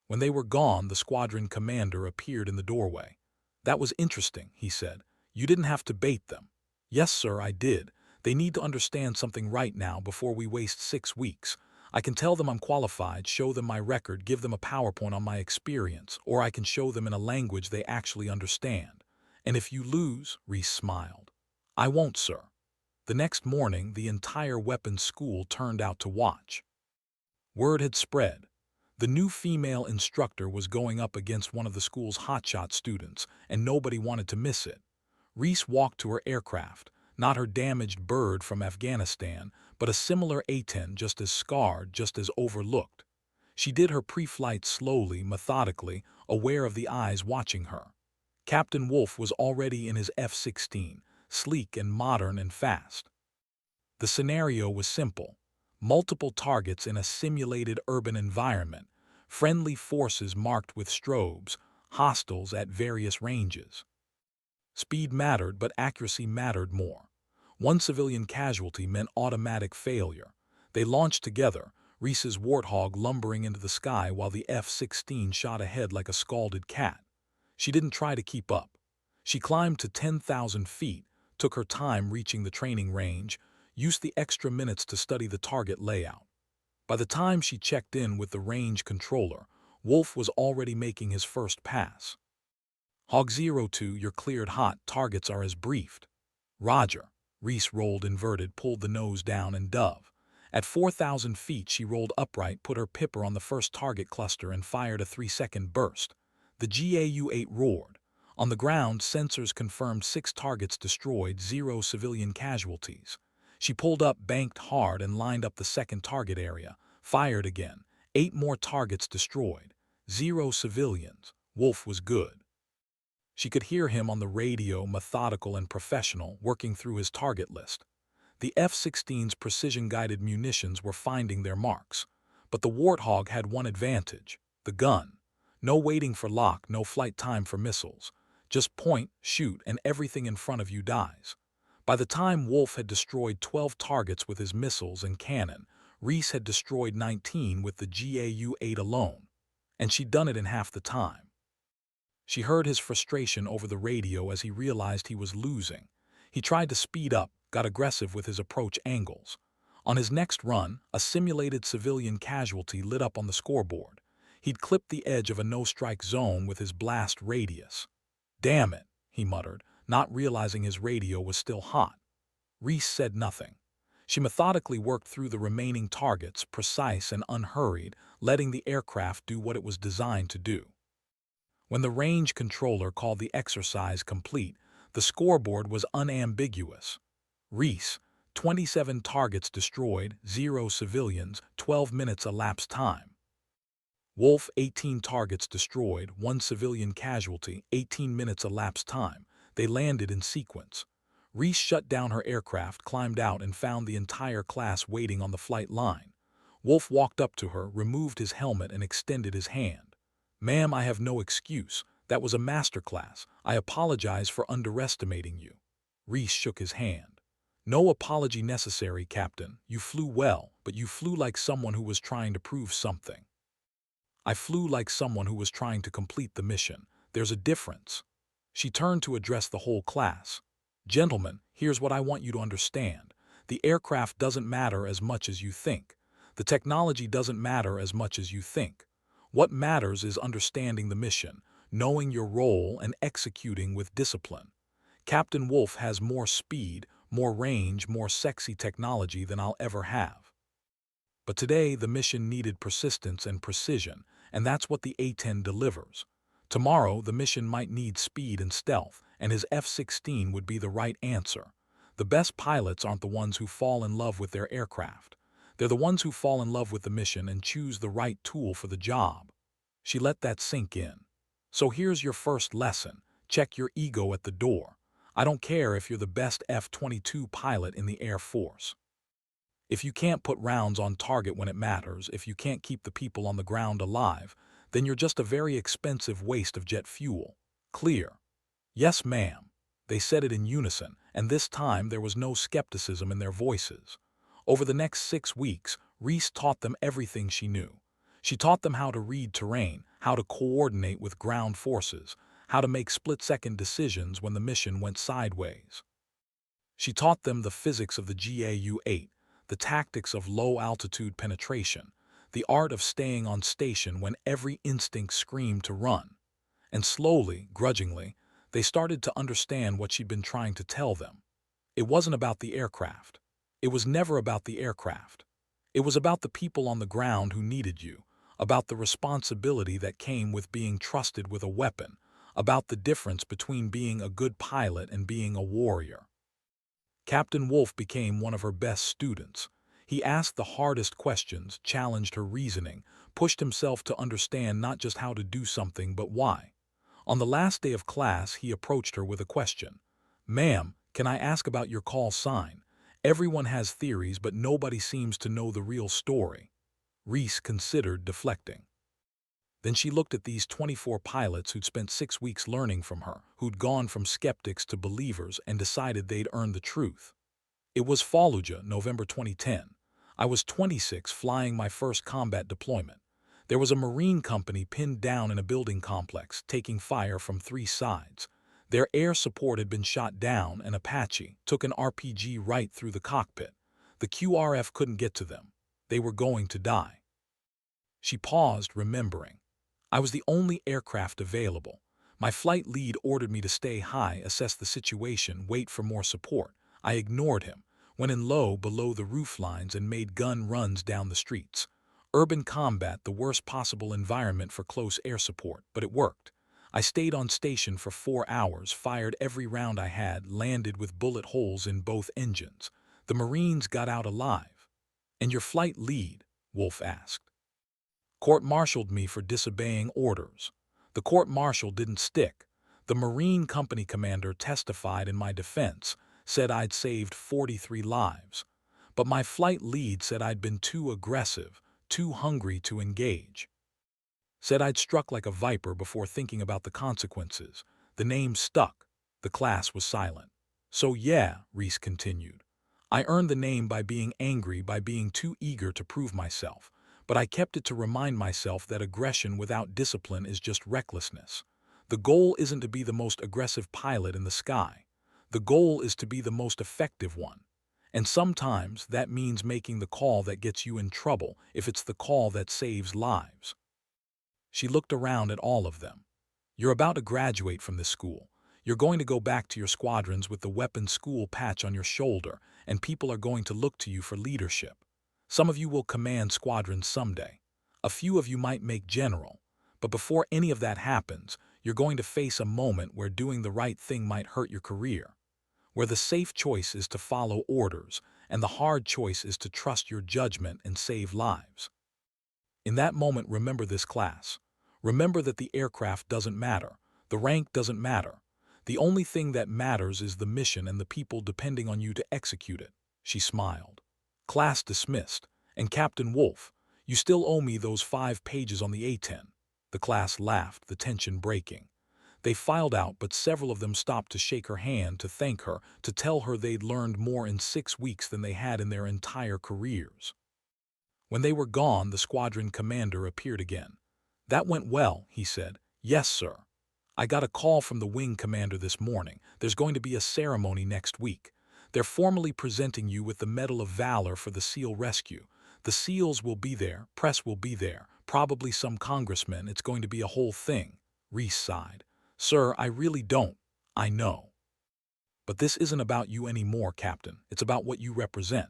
When they were gone, the squadron commander appeared in the doorway. "That was interesting," he said. "You didn't have to bait them." "Yes, sir, I did. They need to understand something right now before we waste 6 weeks. I can tell them I'm qualified, show them my record, give them a PowerPoint on my experience, or I can show them in a language they actually understand. And if you lose," Reese smiled. "I won't, sir." The next morning, the entire weapons school turned out to watch. Word had spread. The new female instructor was going up against one of the school's hotshot students, and nobody wanted to miss it. Reese walked to her aircraft, not her damaged bird from Afghanistan, but a similar A-10, just as scarred, just as overlooked. She did her pre-flight slowly, methodically, aware of the eyes watching her. Captain Wolf was already in his F-16, sleek and modern and fast. The scenario was simple. Multiple targets in a simulated urban environment, friendly forces marked with strobes, hostiles at various ranges. Speed mattered, but accuracy mattered more. One civilian casualty meant automatic failure. They launched together, Reese's Warthog lumbering into the sky while the F-16 shot ahead like a scalded cat. She didn't try to keep up. She climbed to 10,000 feet, took her time reaching the training range, used the extra minutes to study the target layout. By the time she checked in with the range controller, Wolf was already making his first pass. "Hog 02, you're cleared hot, targets are as briefed." "Roger." Reese rolled inverted, pulled the nose down, and dove. At 4,000 feet, she rolled upright, put her pipper on the first target cluster, and fired a 3-second burst. The GAU-8 roared. On the ground, sensors confirmed 6 targets destroyed, 0 civilian casualties. She pulled up, banked hard, and lined up the second target area. Fired again. 8 more targets destroyed. 0 civilians. Wolf was good. She could hear him on the radio, methodical and professional, working through his target list. The F-16's precision-guided munitions were finding their marks. But the Warthog had one advantage: the gun. No waiting for lock, no flight time for missiles. Just point, shoot, and everything in front of you dies. By the time Wolf had destroyed 12 targets with his missiles and cannon, Reese had destroyed 19 with the GAU-8 alone. And she'd done it in half the time. She heard his frustration over the radio as he realized he was losing. He tried to speed up, got aggressive with his approach angles. On his next run, a simulated civilian casualty lit up on the scoreboard. He'd clipped the edge of a no-strike zone with his blast radius. "Damn it," he muttered, not realizing his radio was still hot. Reese said nothing. She methodically worked through the remaining targets, precise and unhurried, letting the aircraft do what it was designed to do. When the range controller called the exercise complete, the scoreboard was unambiguous. Reese, 27 targets destroyed, 0 civilians, 12 minutes elapsed time. Wolf, 18 targets destroyed, 1 civilian casualty, 18 minutes elapsed time. They landed in sequence. Reese shut down her aircraft, climbed out, and found the entire class waiting on the flight line. Wolf walked up to her, removed his helmet, and extended his hand. "Ma'am, I have no excuse. That was a masterclass. I apologize for underestimating you. Reese shook his hand. No apology necessary, Captain. You flew well, but you flew like someone who was trying to prove something. I flew like someone who was trying to complete the mission. There's a difference. She turned to address the whole class. Gentlemen, here's what I want you to understand. The aircraft doesn't matter as much as you think. The technology doesn't matter as much as you think. What matters is understanding the mission, knowing your role, and executing with discipline. Captain Wolf has more speed, more range, more sexy technology than I'll ever have. But today, the mission needed persistence and precision, and that's what the A-10 delivers. Tomorrow, the mission might need speed and stealth, and his F-16 would be the right answer. The best pilots aren't the ones who fall in love with their aircraft. They're the ones who fall in love with the mission and choose the right tool for the job. She let that sink in. So here's your first lesson. Check your ego at the door. I don't care if you're the best F-22 pilot in the Air Force. If you can't put rounds on target when it matters, if you can't keep the people on the ground alive, then you're just a very expensive waste of jet fuel. Clear? Yes, ma'am. They said it in unison, and this time there was no skepticism in their voices. Over the next 6 weeks, Reese taught them everything she knew. She taught them how to read terrain, how to coordinate with ground forces, how to make split-second decisions when the mission went sideways. She taught them the physics of the GAU-8, the tactics of low-altitude penetration, the art of staying on station when every instinct screamed to run. And slowly, grudgingly, they started to understand what she'd been trying to tell them. It wasn't about the aircraft. It was never about the aircraft. It was about the people on the ground who needed you, about the responsibility that came with being trusted with a weapon, about the difference between being a good pilot and being a warrior. Captain Wolf became one of her best students. He asked the hardest questions, challenged her reasoning, pushed himself to understand not just how to do something but why. On the last day of class, he approached her with a question. "Ma'am, can I ask about your call sign? Everyone has theories, but nobody seems to know the real story." Reese considered deflecting. Then she looked at these 24 pilots who'd spent 6 weeks learning from her, who'd gone from skeptics to believers, and decided they'd earned the truth. It was Fallujah, November 2010. I was 26, flying my first combat deployment. There was a Marine company pinned down in a building complex, taking fire from 3 sides. Their air support had been shot down, and Apache took an RPG right through the cockpit. The QRF couldn't get to them. They were going to die. She paused, remembering. I was the only aircraft available. My flight lead ordered me to stay high, assess the situation, wait for more support. I ignored him, went in low below the roof lines, and made gun runs down the streets. Urban combat, the worst possible environment for close air support, but it worked. I stayed on station for 4 hours, fired every round I had, landed with bullet holes in both engines. The Marines got out alive. "And your flight lead?" Wolf asked. "Court-martialed me for disobeying orders. The court-martial didn't stick. The Marine company commander testified in my defense, said I'd saved 43 lives. But my flight lead said I'd been too aggressive, too hungry to engage. Said I'd struck like a viper before thinking about the consequences. The name stuck." The class was silent. "So yeah," Reese continued. "I earned the name by being angry, by being too eager to prove myself. But I kept it to remind myself that aggression without discipline is just recklessness. The goal isn't to be the most aggressive pilot in the sky. The goal is to be the most effective one. And sometimes that means making the call that gets you in trouble if it's the call that saves lives." She looked around at all of them. "You're about to graduate from this school. You're going to go back to your squadrons with the weapons school patch on your shoulder, and people are going to look to you for leadership. Some of you will command squadrons someday. A few of you might make general. But before any of that happens, you're going to face a moment where doing the right thing might hurt your career. Where the safe choice is to follow orders, and the hard choice is to trust your judgment and save lives. In that moment, remember this, class. Remember that the aircraft doesn't matter. The rank doesn't matter. The only thing that matters is the mission and the people depending on you to execute it." She smiled. Class dismissed. "And Captain Wolf, you still owe me those 5 pages on the A-10. The class laughed, the tension breaking. They filed out, but several of them stopped to shake her hand, to thank her, to tell her they'd learned more in 6 weeks than they had in their entire careers. When they were gone, the squadron commander appeared again. "That went well," he said. "Yes, sir. I got a call from the wing commander this morning. There's going to be a ceremony next week. They're formally presenting you with the Medal of Valor for the SEAL rescue. The SEALs will be there, press will be there, probably some congressmen. It's going to be a whole thing." Reese sighed. "Sir, I really don't. I know. But this isn't about you anymore, Captain. It's about what you represent.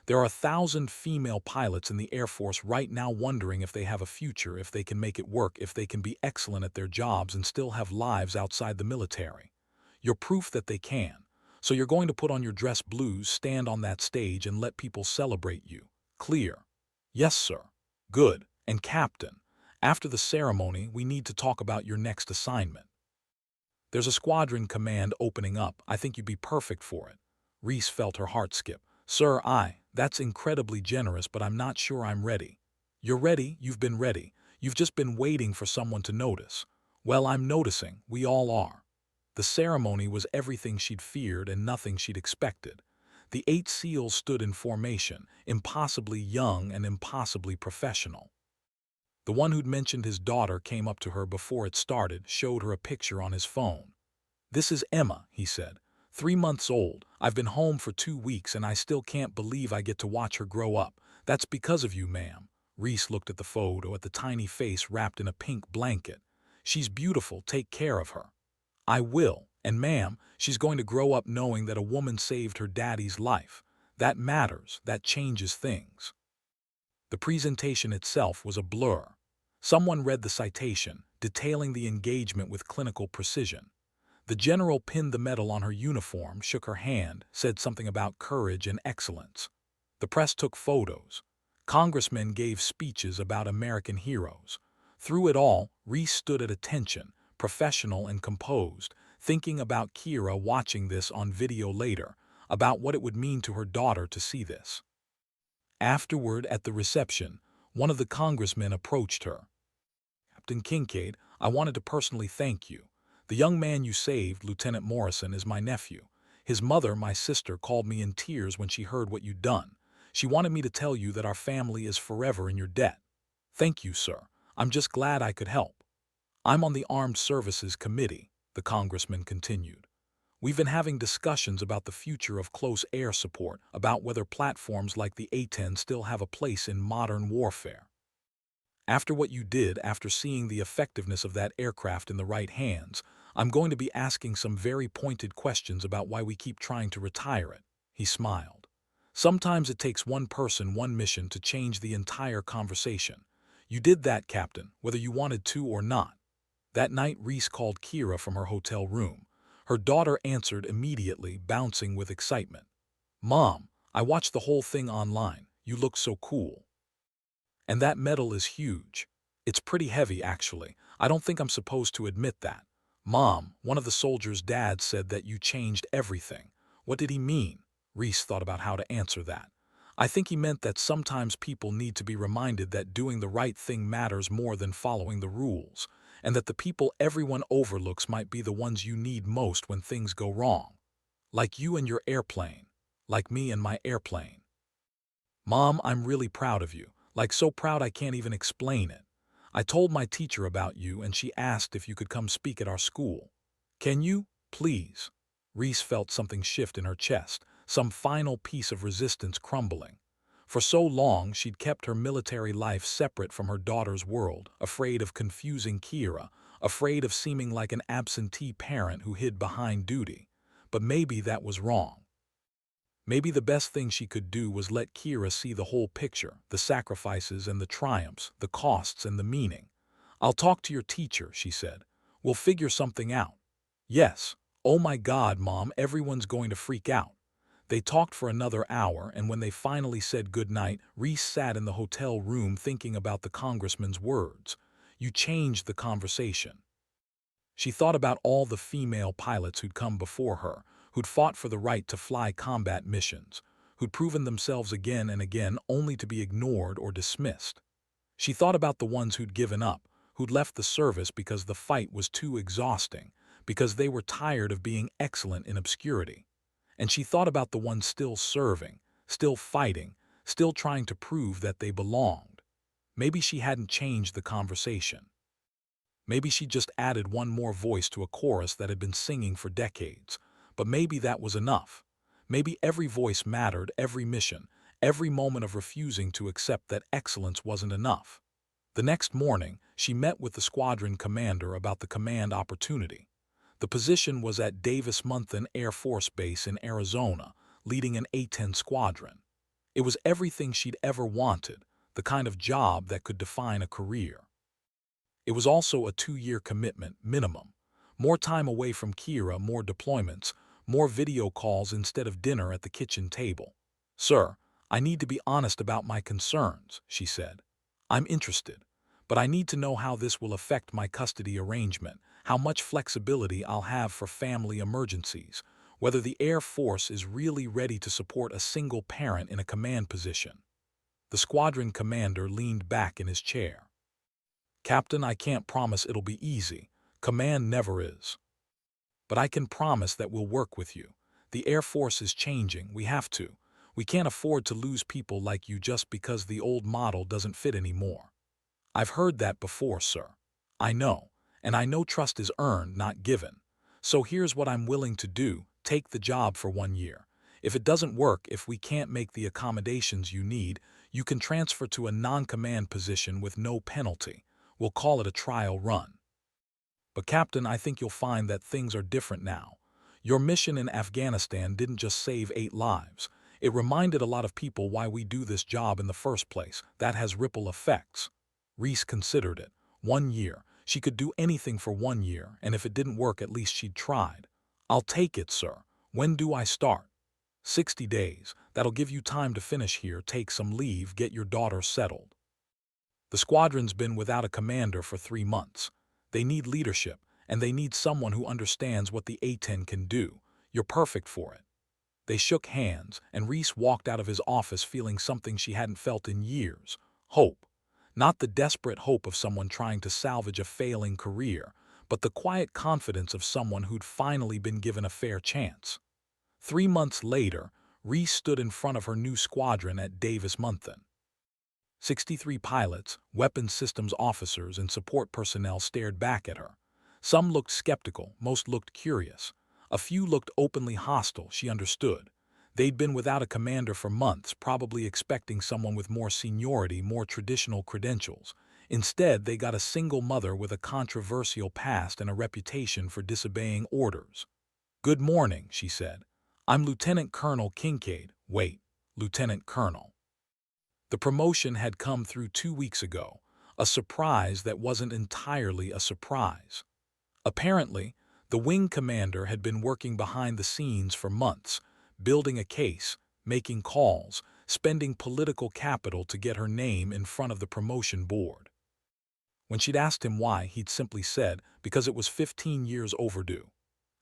There are 1,000 female pilots in the Air Force right now wondering if they have a future, if they can make it work, if they can be excellent at their jobs and still have lives outside the military. You're proof that they can. So you're going to put on your dress blues, stand on that stage, and let people celebrate you. Clear?" "Yes, sir." "Good. And Captain, after the ceremony, we need to talk about your next assignment. There's a squadron command opening up. I think you'd be perfect for it." Reese felt her heart skip. "Sir, that's incredibly generous, but I'm not sure I'm ready." "You're ready. You've been ready. You've just been waiting for someone to notice." "Well, I'm noticing. We all are." The ceremony was everything she'd feared and nothing she'd expected. The 8 SEALs stood in formation, impossibly young and impossibly professional. The one who'd mentioned his daughter came up to her before it started, showed her a picture on his phone. "This is Emma," he said. 3 months old. I've been home for 2 weeks and I still can't believe I get to watch her grow up. That's because of you, ma'am." Reese looked at the photo, at the tiny face wrapped in a pink blanket. "She's beautiful. Take care of her." "I will. And ma'am, she's going to grow up knowing that a woman saved her daddy's life. That matters. That changes things." The presentation itself was a blur. Someone read the citation, detailing the engagement with clinical precision. The general pinned the medal on her uniform, shook her hand, said something about courage and excellence. The press took photos. Congressmen gave speeches about American heroes. Through it all, Reese stood at attention, professional and composed, thinking about Kira watching this on video later, about what it would mean to her daughter to see this. Afterward, at the reception, one of the congressmen approached her. "Captain Kincaid, I wanted to personally thank you. The young man you saved, Lieutenant Morrison, is my nephew. His mother, my sister, called me in tears when she heard what you'd done. She wanted me to tell you that our family is forever in your debt." "Thank you, sir. I'm just glad I could help." "I'm on the Armed Services Committee," the congressman continued. "We've been having discussions about the future of close air support, about whether platforms like the A-10 still have a place in modern warfare. After what you did, after seeing the effectiveness of that aircraft in the right hands, I'm going to be asking some very pointed questions about why we keep trying to retire it." He smiled. "Sometimes it takes one person, one mission to change the entire conversation. You did that, Captain, whether you wanted to or not." That night, Reese called Kira from her hotel room. Her daughter answered immediately, bouncing with excitement. "Mom, I watched the whole thing online. You look so cool. And that medal is huge. It's pretty heavy, actually. I don't think I'm supposed to admit that. Mom, one of the soldiers' dads said that you changed everything." What did he mean? Reese thought about how to answer that. "I think he meant that sometimes people need to be reminded that doing the right thing matters more than following the rules, and that the people everyone overlooks might be the ones you need most when things go wrong. Like you and your airplane. Like me and my airplane. Mom, I'm really proud of you. Like so proud I can't even explain it. I told my teacher about you and she asked if you could come speak at our school. Can you, please?" Reese felt something shift in her chest, some final piece of resistance crumbling. For so long, she'd kept her military life separate from her daughter's world, afraid of confusing Kira, afraid of seeming like an absentee parent who hid behind duty. But maybe that was wrong. Maybe the best thing she could do was let Kira see the whole picture, the sacrifices and the triumphs, the costs and the meaning. "I'll talk to your teacher," she said. "We'll figure something out." "Yes. Oh my God, Mom, everyone's going to freak out." They talked for another hour, and when they finally said goodnight, Reese sat in the hotel room thinking about the congressman's words. You changed the conversation. She thought about all the female pilots who'd come before her, who'd fought for the right to fly combat missions, who'd proven themselves again and again only to be ignored or dismissed. She thought about the ones who'd given up, who'd left the service because the fight was too exhausting, because they were tired of being excellent in obscurity. And she thought about the ones still serving, still fighting, still trying to prove that they belonged. Maybe she hadn't changed the conversation. Maybe she just added one more voice to a chorus that had been singing for decades. But maybe that was enough. Maybe every voice mattered, every mission, every moment of refusing to accept that excellence wasn't enough. The next morning, she met with the squadron commander about the command opportunity. The position was at Davis-Monthan Air Force Base in Arizona, leading an A-10 squadron. It was everything she'd ever wanted, the kind of job that could define a career. It was also a 2-year commitment, minimum. More time away from Kira, more deployments, more video calls instead of dinner at the kitchen table. "Sir, I need to be honest about my concerns," she said. "I'm interested, but I need to know how this will affect my custody arrangement, how much flexibility I'll have for family emergencies, whether the Air Force is really ready to support a single parent in a command position." The squadron commander leaned back in his chair. "Captain, I can't promise it'll be easy. Command never is. But I can promise that we'll work with you. The Air Force is changing. We have to. We can't afford to lose people like you just because the old model doesn't fit anymore." "I've heard that before, sir. I know. And I know trust is earned, not given. So here's what I'm willing to do. Take the job for 1 year. If it doesn't work, if we can't make the accommodations you need, you can transfer to a non-command position with no penalty. We'll call it a trial run." "But Captain, I think you'll find that things are different now. Your mission in Afghanistan didn't just save 8 lives. It reminded a lot of people why we do this job in the first place. That has ripple effects." Reese considered it. 1 year. She could do anything for 1 year, and if it didn't work, at least she'd tried. "I'll take it, sir. When do I start?" 60 days. That'll give you time to finish here, take some leave, get your daughter settled. The squadron's been without a commander for 3 months. They need leadership, and they need someone who understands what the A-10 can do. You're perfect for it. They shook hands, and Reese walked out of his office feeling something she hadn't felt in years. Hope. Not the desperate hope of someone trying to salvage a failing career, but the quiet confidence of someone who'd finally been given a fair chance. 3 months later, Reese stood in front of her new squadron at Davis-Monthan. 63 pilots, weapons systems officers, and support personnel stared back at her. Some looked skeptical, most looked curious. A few looked openly hostile, she understood. They'd been without a commander for months, probably expecting someone with more seniority, more traditional credentials. Instead, they got a single mother with a controversial past and a reputation for disobeying orders. "Good morning," she said. "I'm Lieutenant Colonel Kincaid." "Wait, Lieutenant Colonel." The promotion had come through 2 weeks ago, a surprise that wasn't entirely a surprise. Apparently, the wing commander had been working behind the scenes for months, building a case, making calls, spending political capital to get her name in front of the promotion board. When she'd asked him why, he'd simply said, "Because it was 15 years overdue.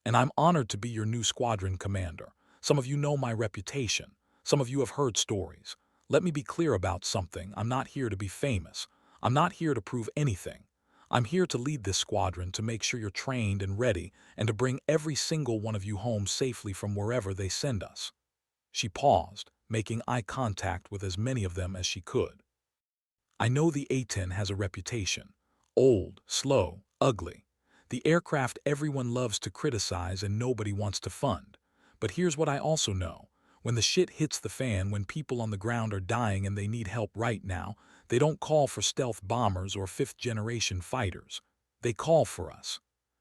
And I'm honored to be your new squadron commander. Some of you know my reputation. Some of you have heard stories. Let me be clear about something. I'm not here to be famous. I'm not here to prove anything. I'm here to lead this squadron, to make sure you're trained and ready, and to bring every single one of you home safely from wherever they send us." She paused, making eye contact with as many of them as she could. "I know the A-10 has a reputation. Old, slow, ugly. The aircraft everyone loves to criticize and nobody wants to fund. But here's what I also know. When the shit hits the fan, when people on the ground are dying and they need help right now, they don't call for stealth bombers or fifth-generation fighters. They call for us.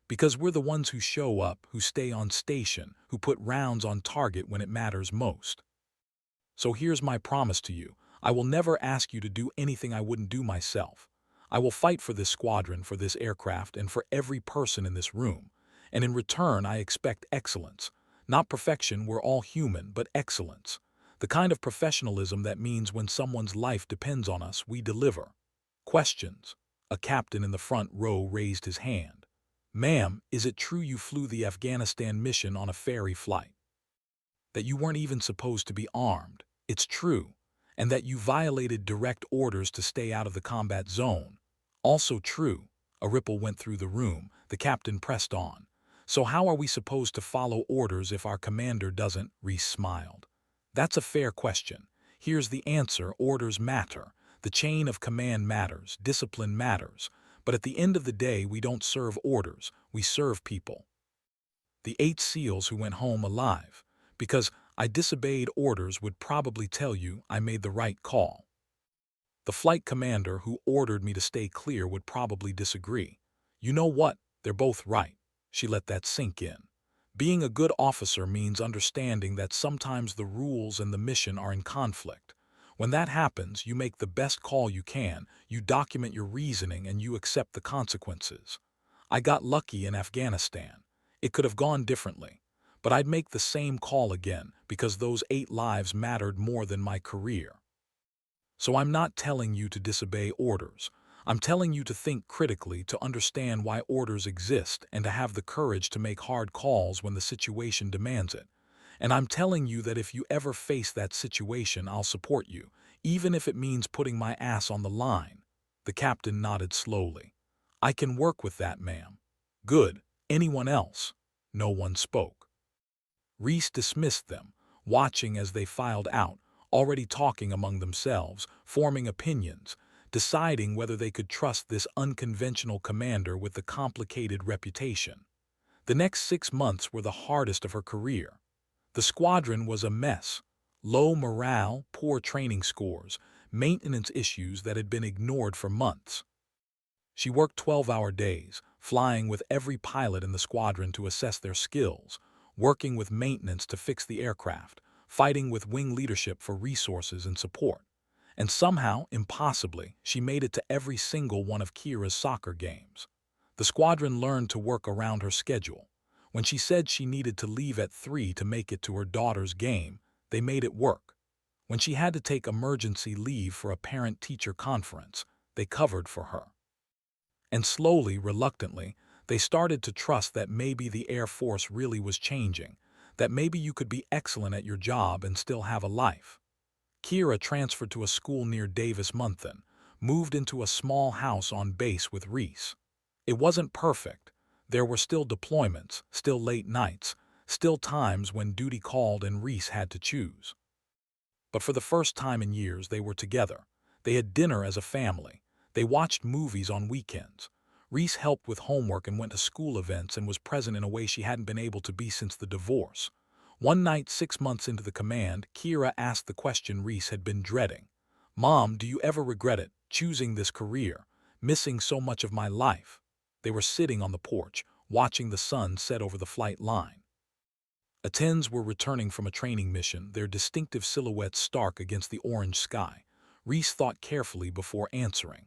Because we're the ones who show up, who stay on station, who put rounds on target when it matters most. So here's my promise to you. I will never ask you to do anything I wouldn't do myself. I will fight for this squadron, for this aircraft, and for every person in this room. And in return, I expect excellence. Not perfection, we're all human, but excellence. The kind of professionalism that means when someone's life depends on us, we deliver." Questions. A captain in the front row raised his hand. "Ma'am, is it true you flew the Afghanistan mission on a ferry flight? That you weren't even supposed to be armed? It's true. And that you violated direct orders to stay out of the combat zone? Also true. A ripple went through the room. The captain pressed on. So how are we supposed to follow orders if our commander doesn't? Reese smiled. That's a fair question. Here's the answer. Orders matter. The chain of command matters. Discipline matters. But at the end of the day, we don't serve orders. We serve people. The 8 SEALs who went home alive. Because I disobeyed orders would probably tell you I made the right call. The flight commander who ordered me to stay clear would probably disagree. You know what? They're both right. She let that sink in. Being a good officer means understanding that sometimes the rules and the mission are in conflict. When that happens, you make the best call you can, you document your reasoning, and you accept the consequences. I got lucky in Afghanistan. It could have gone differently. But I'd make the same call again because those 8 lives mattered more than my career. So I'm not telling you to disobey orders. I'm telling you to think critically, to understand why orders exist, and to have the courage to make hard calls when the situation demands it. And I'm telling you that if you ever face that situation, I'll support you, even if it means putting my ass on the line. The captain nodded slowly. I can work with that, ma'am. Good. Anyone else? No one spoke. Reese dismissed them, watching as they filed out, already talking among themselves, forming opinions, deciding whether they could trust this unconventional commander with the complicated reputation. The next 6 months were the hardest of her career. The squadron was a mess. Low morale, poor training scores, maintenance issues that had been ignored for months. She worked 12-hour days, flying with every pilot in the squadron to assess their skills, working with maintenance to fix the aircraft, fighting with wing leadership for resources and support. And somehow, impossibly, she made it to every single one of Kira's soccer games. The squadron learned to work around her schedule. When she said she needed to leave at 3 to make it to her daughter's game, they made it work. When she had to take emergency leave for a parent-teacher conference, they covered for her. And slowly, reluctantly, they started to trust that maybe the Air Force really was changing, that maybe you could be excellent at your job and still have a life. Kira transferred to a school near Davis-Monthan, moved into a small house on base with Reese. It wasn't perfect. There were still deployments, still late nights, still times when duty called and Reese had to choose. But for the first time in years, they were together. They had dinner as a family. They watched movies on weekends. Reese helped with homework and went to school events and was present in a way she hadn't been able to be since the divorce. One night, 6 months into the command, Kira asked the question Reese had been dreading. Mom, do you ever regret it, choosing this career, missing so much of my life? They were sitting on the porch, watching the sun set over the flight line. A-10s were returning from a training mission, their distinctive silhouettes stark against the orange sky. Reese thought carefully before answering.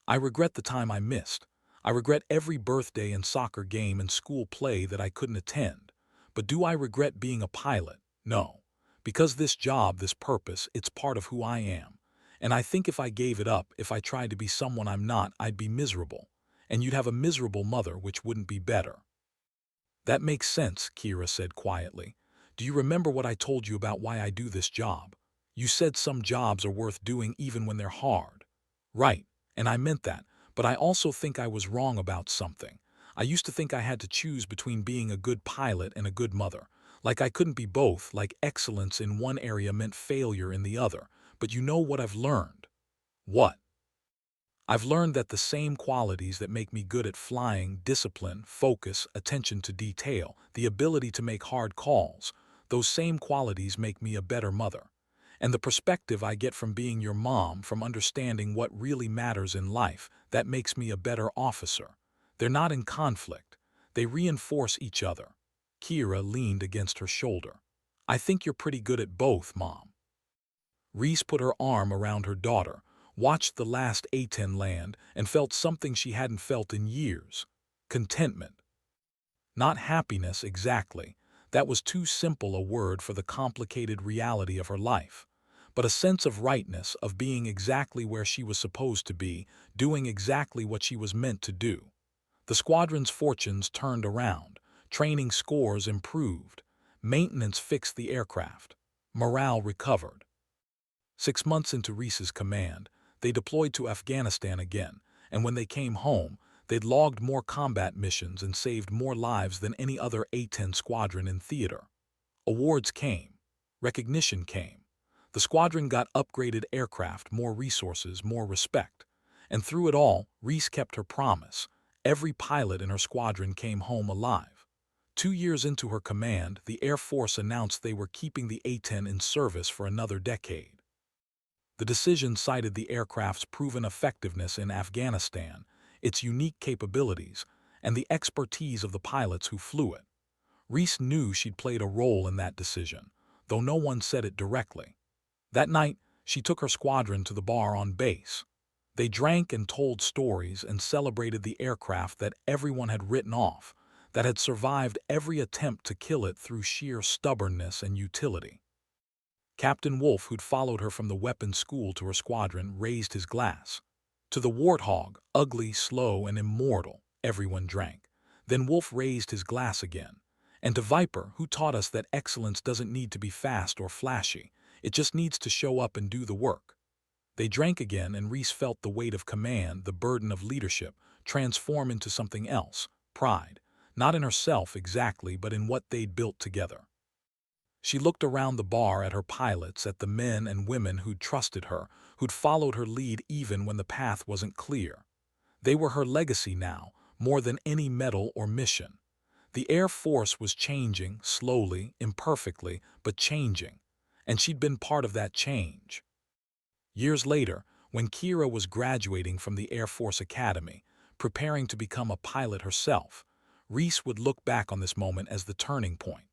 I regret the time I missed. I regret every birthday and soccer game and school play that I couldn't attend. But do I regret being a pilot? No. Because this job, this purpose, it's part of who I am. And I think if I gave it up, if I tried to be someone I'm not, I'd be miserable. And you'd have a miserable mother, which wouldn't be better. That makes sense, Kira said quietly. Do you remember what I told you about why I do this job? You said some jobs are worth doing even when they're hard. Right, and I meant that, but I also think I was wrong about something. I used to think I had to choose between being a good pilot and a good mother. Like I couldn't be both, like excellence in one area meant failure in the other. But you know what I've learned? What? I've learned that the same qualities that make me good at flying, discipline, focus, attention to detail, the ability to make hard calls, those same qualities make me a better mother. And the perspective I get from being your mom, from understanding what really matters in life, that makes me a better officer. They're not in conflict. They reinforce each other. Kira leaned against her shoulder. I think you're pretty good at both, Mom. Reese put her arm around her daughter, watched the last A-10 land, and felt something she hadn't felt in years. Contentment. Not happiness exactly. That was too simple a word for the complicated reality of her life. But a sense of rightness, of being exactly where she was supposed to be, doing exactly what she was meant to do. The squadron's fortunes turned around. Training scores improved. Maintenance fixed the aircraft. Morale recovered. 6 months into Reese's command, they deployed to Afghanistan again, and when they came home, They'd logged more combat missions and saved more lives than any other A-10 squadron in theater. Awards came. Recognition came. The squadron got upgraded aircraft, more resources, more respect. And through it all, Reese kept her promise. Every pilot in her squadron came home alive. 2 years into her command, the Air Force announced they were keeping the A-10 in service for another decade. The decision cited the aircraft's proven effectiveness in Afghanistan, its unique capabilities, and the expertise of the pilots who flew it. Reese knew she'd played a role in that decision, though no one said it directly. That night, she took her squadron to the bar on base. They drank and told stories and celebrated the aircraft that everyone had written off, that had survived every attempt to kill it through sheer stubbornness and utility. Captain Wolf, who'd followed her from the weapons school to her squadron, raised his glass. To the Warthog, ugly, slow, and immortal, everyone drank. Then Wolf raised his glass again. And to Viper, who taught us that excellence doesn't need to be fast or flashy, it just needs to show up and do the work. They drank again, and Reese felt the weight of command, the burden of leadership, transform into something else, pride, not in herself exactly, but in what they'd built together. She looked around the bar at her pilots, at the men and women who'd trusted her, who'd followed her lead even when the path wasn't clear. They were her legacy now, more than any medal or mission. The Air Force was changing, slowly, imperfectly, but changing, and she'd been part of that change. Years later, when Kira was graduating from the Air Force Academy, preparing to become a pilot herself, Reese would look back on this moment as the turning point.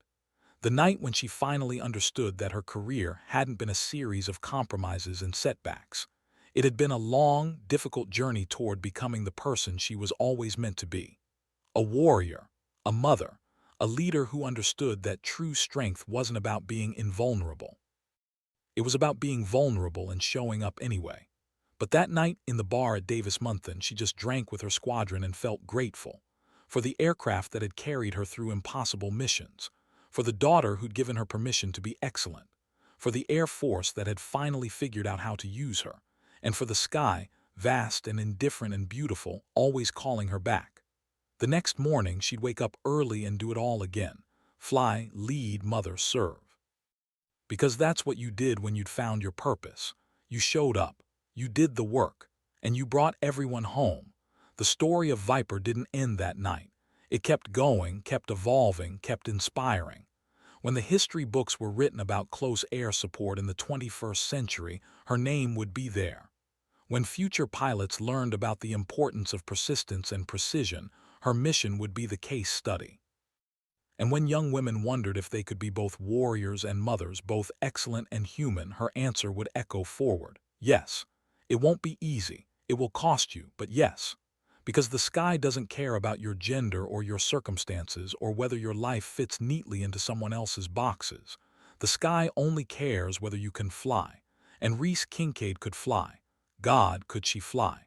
The night when she finally understood that her career hadn't been a series of compromises and setbacks. It had been a long, difficult journey toward becoming the person she was always meant to be. A warrior, a mother, a leader who understood that true strength wasn't about being invulnerable. It was about being vulnerable and showing up anyway. But that night in the bar at Davis-Monthan, she just drank with her squadron and felt grateful for the aircraft that had carried her through impossible missions, for the daughter who'd given her permission to be excellent, for the Air Force that had finally figured out how to use her, and for the sky, vast and indifferent and beautiful, always calling her back. The next morning, she'd wake up early and do it all again. Fly, lead, mother, serve. Because that's what you did when you'd found your purpose. You showed up, you did the work, and you brought everyone home. The story of Viper didn't end that night. It kept going, kept evolving, kept inspiring. When the history books were written about close air support in the 21st century, her name would be there. When future pilots learned about the importance of persistence and precision, her mission would be the case study. And when young women wondered if they could be both warriors and mothers, both excellent and human, her answer would echo forward. Yes. It won't be easy. It will cost you, but yes. Because the sky doesn't care about your gender or your circumstances or whether your life fits neatly into someone else's boxes. The sky only cares whether you can fly. And Reese Kincaid could fly. God, could she fly.